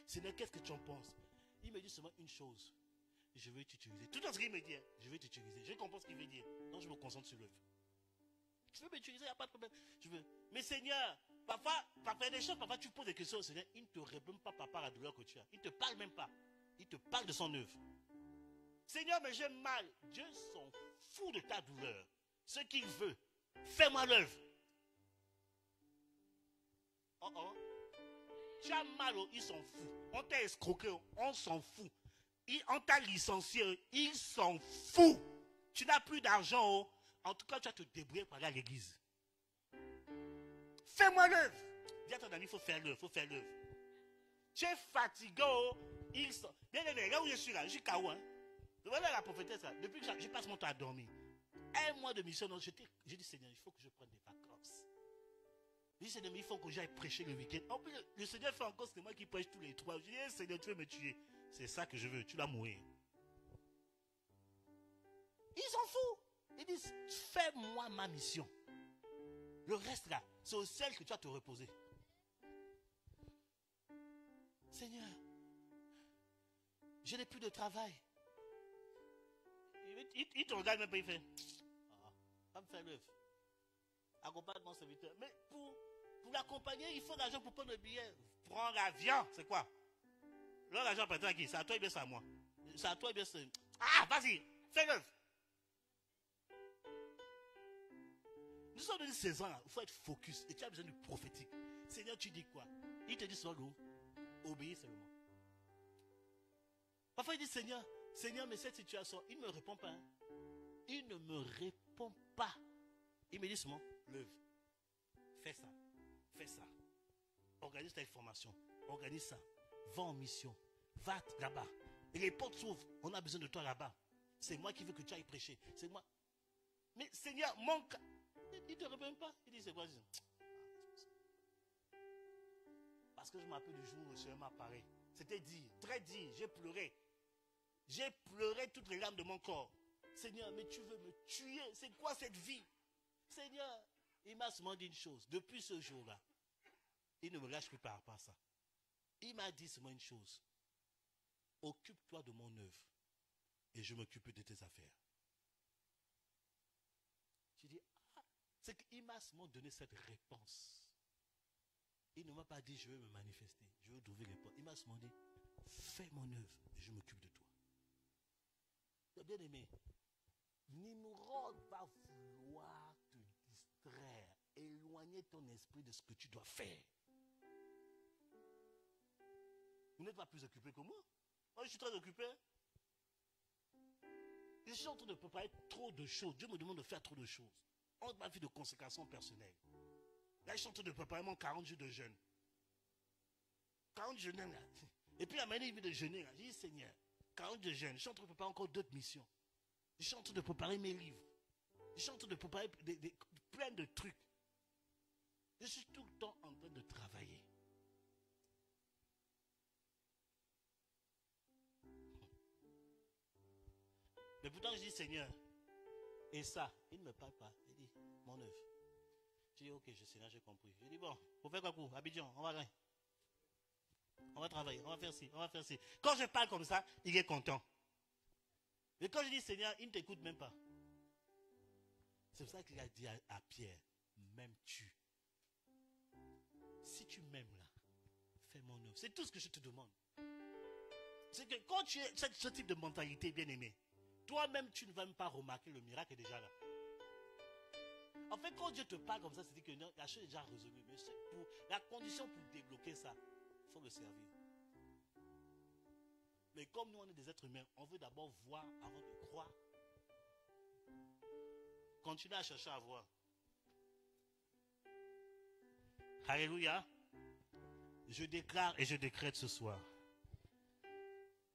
Seigneur, qu'est-ce que tu en penses? Il me dit seulement une chose. Je vais t'utiliser. Tout ce qu'il me dit, je vais t'utiliser. Je comprends ce qu'il veut dire. Donc je me concentre sur l'œuvre. Tu veux m'utiliser, il n'y a pas de problème. Je veux. Mais Seigneur, parfois des choses, parfois tu poses des questions au Seigneur, il ne te répond pas par rapport à la douleur que tu as. Il ne te parle même pas. Il te parle de son œuvre. Seigneur, mais j'ai mal. Dieu s'en fout de ta douleur. Ce qu'il veut, fais-moi l'œuvre. Tu as mal, il s'en fout. On t'a escroqué, on s'en fout. On t'a licencié, il s'en fout. Tu n'as plus d'argent, en tout cas tu vas te débrouiller pour aller à l'église. Fais-moi l'œuvre. Dis à ton ami, il faut faire l'œuvre, il faut faire l'œuvre. Tu es fatigué, il s'en... Bien aimé, là où je suis là, je suis KO. Voilà la prophétesse, là. Depuis que je passe mon temps à dormir. Un mois de mission, j'ai dit Seigneur, il faut que je prenne des vacances. J'ai dit Seigneur, il faut que j'aille prêcher le week-end. En plus, le Seigneur fait encore, c'est moi qui prêche tous les 3. Je dis Seigneur, tu veux me tuer. C'est ça que je veux, tu vas mourir. Ils s'en foutent. Ils disent, fais-moi ma mission. Le reste là, c'est au ciel que tu vas te reposer. Seigneur, je n'ai plus de travail. Il te regarde même pas, il fait, va me faire l'œuvre. Accompagne mon serviteur. Mais pour l'accompagner, il faut de l'argent pour prendre le billet. Prends l'avion, c'est quoi? Là, l'argent appartient à qui? C'est à toi et bien c'est à moi. C'est à toi et bien c'est... Ah, vas-y, fais l'œuvre. Nous sommes dans une saison là, il faut être focus. Et tu as besoin du prophétique. Seigneur, tu dis quoi? Il te dit seulement, obéis seulement. Parfois il dit, Seigneur, mais cette situation, il ne me répond pas. Hein. Il ne me répond pas. Il me dit seulement, lève. Fais ça. Fais ça. organise ta formation, organise ça, va en mission, va là-bas. Et les portes s'ouvrent, on a besoin de toi là-bas. C'est moi qui veux que tu ailles prêcher, c'est moi. Mais Seigneur, manque. Il ne te répond pas. Il dit, c'est quoi? Parce que je m'appelle du jour où le Seigneur m'apparaît. C'était dit, très dit, j'ai pleuré. J'ai pleuré toutes les larmes de mon corps. Seigneur, mais tu veux me tuer? C'est quoi cette vie? Seigneur, il m'a seulement dit une chose. Depuis ce jour-là, il ne me lâche plus par rapport à ça. Il m'a dit seulement une chose. Occupe-toi de mon œuvre et je m'occupe de tes affaires. J'ai dit, c'est qu'il m'a seulement donné cette réponse. Il ne m'a pas dit, je vais me manifester, je vais trouver les portes. Il m'a seulement dit, fais mon œuvre et je m'occupe de toi. Bien aimé, Nimrod va vouloir te distraire, éloigner ton esprit de ce que tu dois faire. Vous n'êtes pas plus occupé que moi. Moi, je suis très occupé. Je suis en train de préparer trop de choses. Dieu me demande de faire trop de choses. Entre ma vie de consécration personnelle. Là, je suis en train de préparer mon 40 jours de jeûne. 40 jeûnes, là. Et puis, la manière de jeûner, là. J'ai dit, Seigneur, 40 de jeûne. Je suis en train de préparer encore d'autres missions. Je suis en train de préparer mes livres. Je suis en train de préparer plein de trucs. Je suis tout le temps en train de travailler. Mais pourtant, je dis, Seigneur, et ça, il ne me parle pas. Il dit, mon œuvre. Je dis, ok, Seigneur, j'ai compris. Je dis, bon, pour faire quoi pour Abidjan, on va rien. On va travailler, on va faire ci, on va faire ci. Quand je parle comme ça, il est content. Mais quand je dis, Seigneur, il ne t'écoute même pas. C'est pour ça qu'il a dit à Pierre, m'aimes-tu? Si tu m'aimes là, fais mon œuvre. C'est tout ce que je te demande. C'est que quand tu as ce type de mentalité, bien aimé, toi-même, tu ne vas même pas remarquer le miracle est déjà là. En fait, quand Dieu te parle comme ça, c'est que non, la chose est déjà résolue. Mais pour la condition pour débloquer ça, il faut le servir. Mais comme nous, on est des êtres humains, on veut d'abord voir avant de croire. Continue à chercher à voir. Alléluia. Je déclare et je décrète ce soir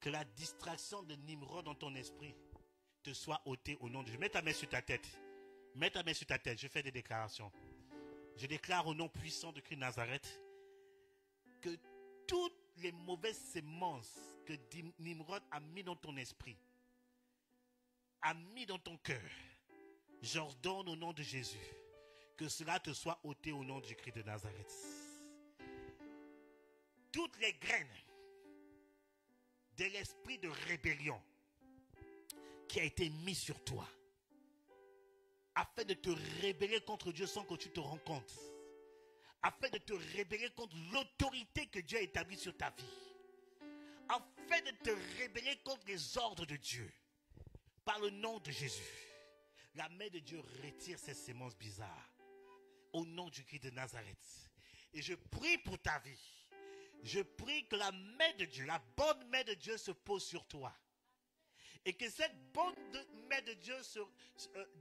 que la distraction de Nimrod dans ton esprit te soit ôtée au nom de Dieu. Mets ta main sur ta tête. Mets ta main sur ta tête. Je fais des déclarations. Je déclare au nom puissant de Christ de Nazareth que toutes les mauvaises semences que Nimrod a mis dans ton esprit, a mis dans ton cœur, j'ordonne au nom de Jésus que cela te soit ôté au nom du Christ de Nazareth. Toutes les graines de l'esprit de rébellion qui a été mis sur toi, afin de te rébeller contre Dieu sans que tu te rends compte, afin de te rébeller contre l'autorité que Dieu a établie sur ta vie, afin de te rébeller contre les ordres de Dieu, par le nom de Jésus, la main de Dieu retire ces semences bizarres, au nom du Christ de Nazareth. Et je prie pour ta vie. Je prie que la main de Dieu, la bonne main de Dieu se pose sur toi. Et que cette bonne main de Dieu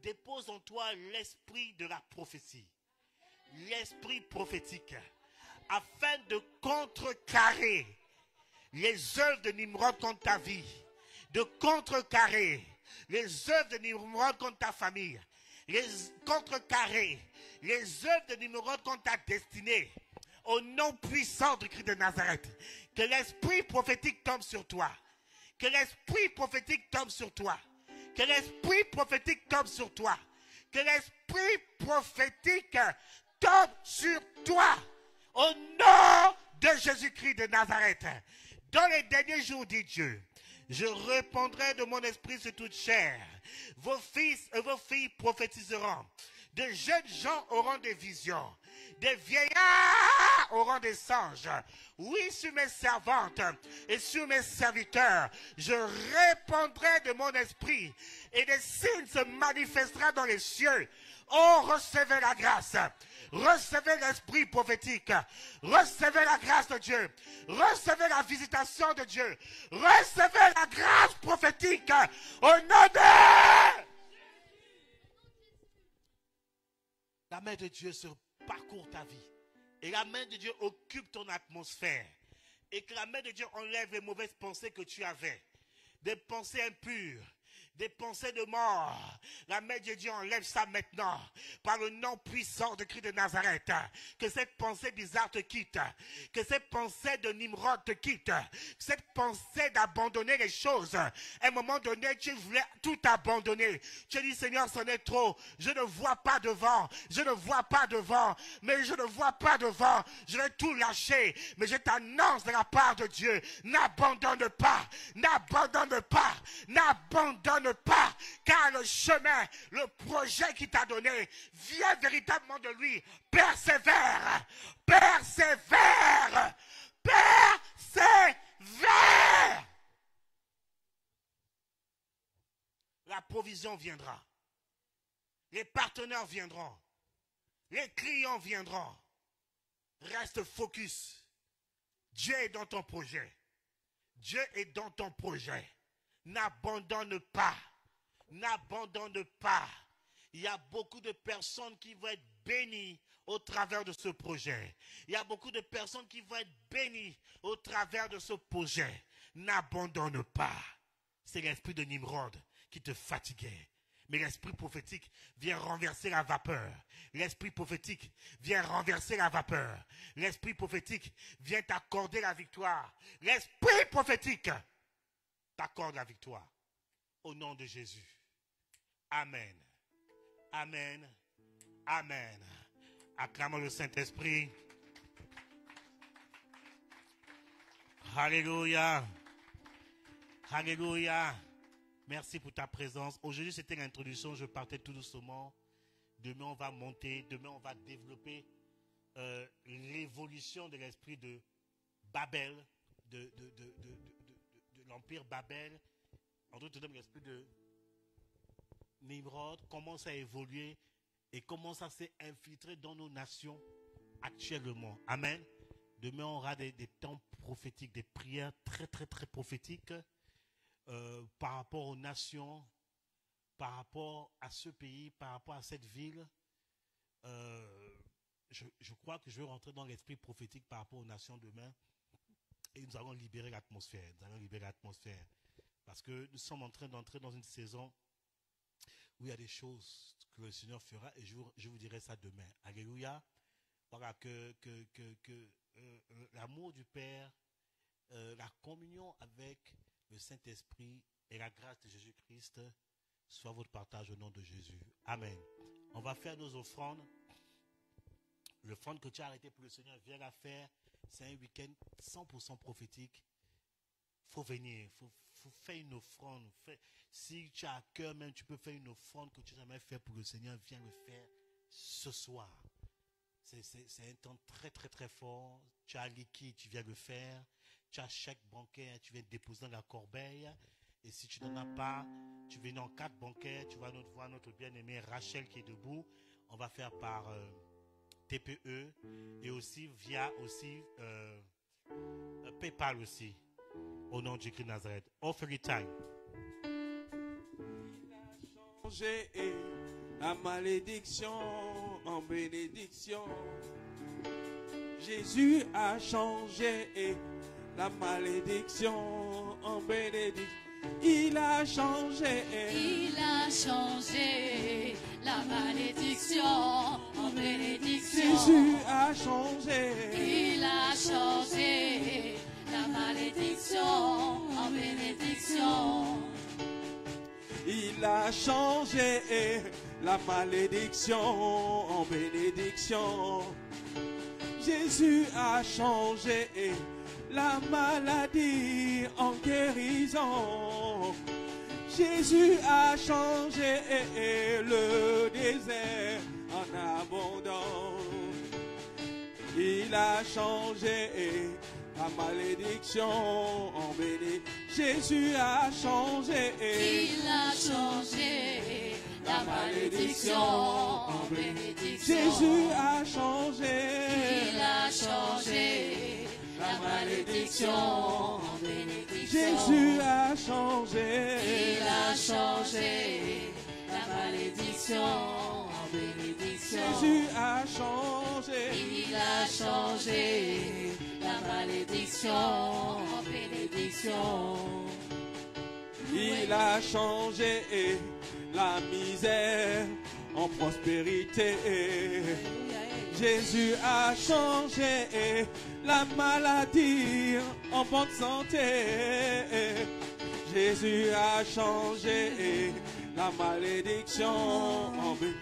dépose en toi l'esprit de la prophétie. L'esprit prophétique. Afin de contrecarrer les œuvres de Nimrod contre ta vie. De contrecarrer les œuvres de Nimrod contre ta famille. Contrecarrer les œuvres de Nimrod contre ta destinée. Au nom puissant du Christ de Nazareth. Que l'esprit prophétique tombe sur toi. Que l'esprit prophétique tombe sur toi. Que l'esprit prophétique tombe sur toi. Que l'esprit prophétique tombe sur toi. Au nom de Jésus-Christ de Nazareth. Dans les derniers jours, dit Dieu, je répandrai de mon esprit sur toute chair. Vos fils et vos filles prophétiseront. De jeunes gens auront des visions. Des vieillards auront des songes. Oui, sur mes servantes et sur mes serviteurs, je répandrai de mon esprit et des signes se manifesteront dans les cieux. Oh, recevez la grâce. Recevez l'esprit prophétique. Recevez la grâce de Dieu. Recevez la visitation de Dieu. Recevez la grâce prophétique au nom de... La main de Dieu se parcourt ta vie. Et la main de Dieu occupe ton atmosphère. Et que la main de Dieu enlève les mauvaises pensées que tu avais. Des pensées impures. Des pensées de mort. La main de Dieu enlève ça maintenant. Par le nom puissant de Christ de Nazareth. Que cette pensée bizarre te quitte. Que cette pensée de Nimrod te quitte. Cette pensée d'abandonner les choses. À un moment donné, tu voulais tout abandonner. Tu as dit, Seigneur, c'en est trop. Je ne vois pas devant. Je ne vois pas devant. Mais je ne vois pas devant. Je vais tout lâcher. Mais je t'annonce de la part de Dieu. N'abandonne pas. N'abandonne pas. N'abandonne pas, car le chemin, le projet qu'il t'a donné vient véritablement de lui. Persévère, persévère, persévère. La provision viendra. Les partenaires viendront. Les clients viendront. Reste focus. Dieu est dans ton projet. Dieu est dans ton projet. N'abandonne pas. N'abandonne pas. Il y a beaucoup de personnes qui vont être bénies au travers de ce projet. Il y a beaucoup de personnes qui vont être bénies au travers de ce projet. N'abandonne pas. C'est l'esprit de Nimrod qui te fatiguait. Mais l'esprit prophétique vient renverser la vapeur. L'esprit prophétique vient renverser la vapeur. L'esprit prophétique vient t'accorder la victoire. L'esprit prophétique t'accorde la victoire. Au nom de Jésus. Amen. Amen. Amen. Acclamons le Saint-Esprit. Alléluia. Alléluia. Merci pour ta présence. Aujourd'hui, c'était l'introduction. Je partais tout doucement. Demain, on va monter. Demain, on va développer l'évolution de l'esprit de Babel, de l'empire Babel. En d'autres termes, l'esprit de Nimrod commence à évoluer et commence à s'infiltrer dans nos nations actuellement. Amen. Demain, on aura des temps prophétiques, des prières très, très, très prophétiques par rapport aux nations, par rapport à ce pays, par rapport à cette ville. Je crois que je vais rentrer dans l'esprit prophétique par rapport aux nations demain et nous allons libérer l'atmosphère. Nous allons libérer l'atmosphère. Parce que nous sommes en train d'entrer dans une saison où il y a des choses que le Seigneur fera et je vous dirai ça demain. Alléluia. Voilà, que l'amour du Père, la communion avec le Saint-Esprit et la grâce de Jésus-Christ soit votre partage au nom de Jésus. Amen. On va faire nos offrandes. L'offrande que tu as arrêtée pour le Seigneur, viens la faire. C'est un week-end 100% prophétique. Il faut venir, il faut faire une offrande. Si tu as à cœur même, tu peux faire une offrande que tu n'as jamais fait pour le Seigneur. Viens le faire ce soir. C'est un temps très très très fort. Tu as liquide, tu viens le faire. Tu as chèque bancaire, tu viens déposer dans la corbeille. Et si tu n'en as pas, tu viens en carte bancaire. Tu vas voir notre bien-aimée Rachel qui est debout. On va faire par TPE et aussi via PayPal aussi. Au nom de Jésus de Nazareth. Offering time. Il a changé la malédiction en bénédiction. Jésus a changé la malédiction en bénédiction. Il a changé la malédiction en bénédiction. Jésus a changé. Il a changé la malédiction en bénédiction. Il a changé la malédiction en bénédiction. Jésus a changé la maladie en guérison. Jésus a changé le désert en abondance. Il a changé la malédiction en bénédiction. Jésus a changé. Il a changé la malédiction en bénédiction. Jésus a changé. Il a changé la malédiction en bénédiction. Jésus a changé. Il a changé la malédiction en bénédiction. Jésus a changé. Il a changé la malédiction en bénédiction. Il a changé la misère en prospérité. Jésus a changé la maladie en bonne santé. Jésus a changé la malédiction en bénédiction.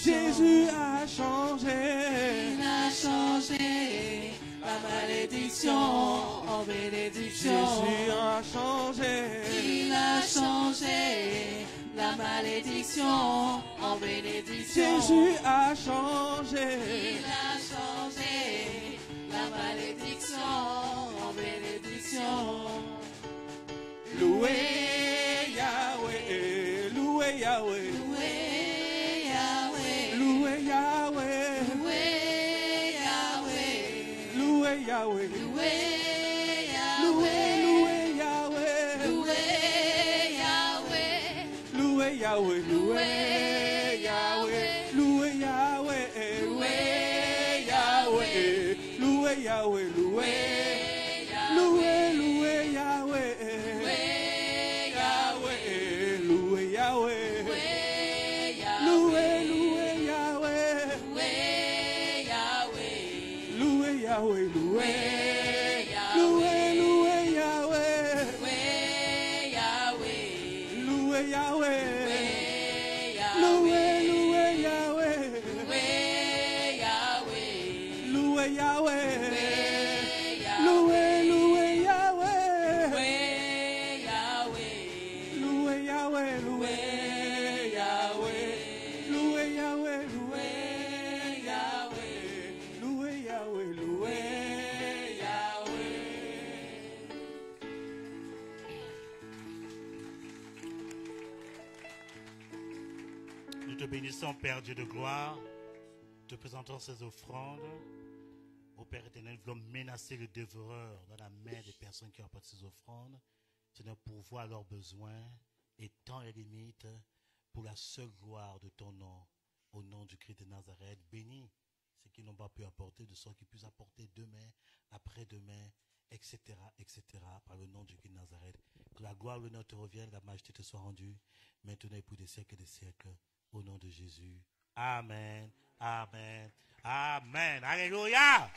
Jésus a changé. Il a changé la malédiction en bénédiction. Jésus a changé. Il a changé la malédiction en bénédiction. Jésus a changé. Il a changé la malédiction en bénédiction. Loué Yahweh, loué Yahweh, Loué Yahweh, loué Yahweh, loué loué Yahweh, Yahweh, loué loué Yahweh, Yahweh, loué Yahweh, loué loué Yahweh, Yahweh, loué Yahweh, loué Yahweh, loué Yahweh, loué Yahweh, loué Yahweh, loué Yahweh, loué Yahweh, loué Yahweh, loué Yahweh, loué Yahweh, loué Yahweh, loué Yahweh, loué Yahweh, loué Yahweh, loué Yahweh. Nous te bénissons, Père Dieu de gloire, te présentons ces offrandes. Ô Père éternel, nous voulons menacer le dévoreur dans la main des personnes qui apportent ces offrandes. Seigneur, pourvois leurs besoins et tends les limites pour la seule gloire de ton nom. Au nom du Christ de Nazareth, bénis ceux qui n'ont pas pu apporter, de sorte qu'ils puissent apporter demain, après-demain, etc., etc., par le nom du Christ de Nazareth. Que la gloire, l'honneur te revienne, la majesté te soit rendue, maintenant et pour des siècles et des siècles, au nom de Jésus. Amen, amen, amen. Alléluia.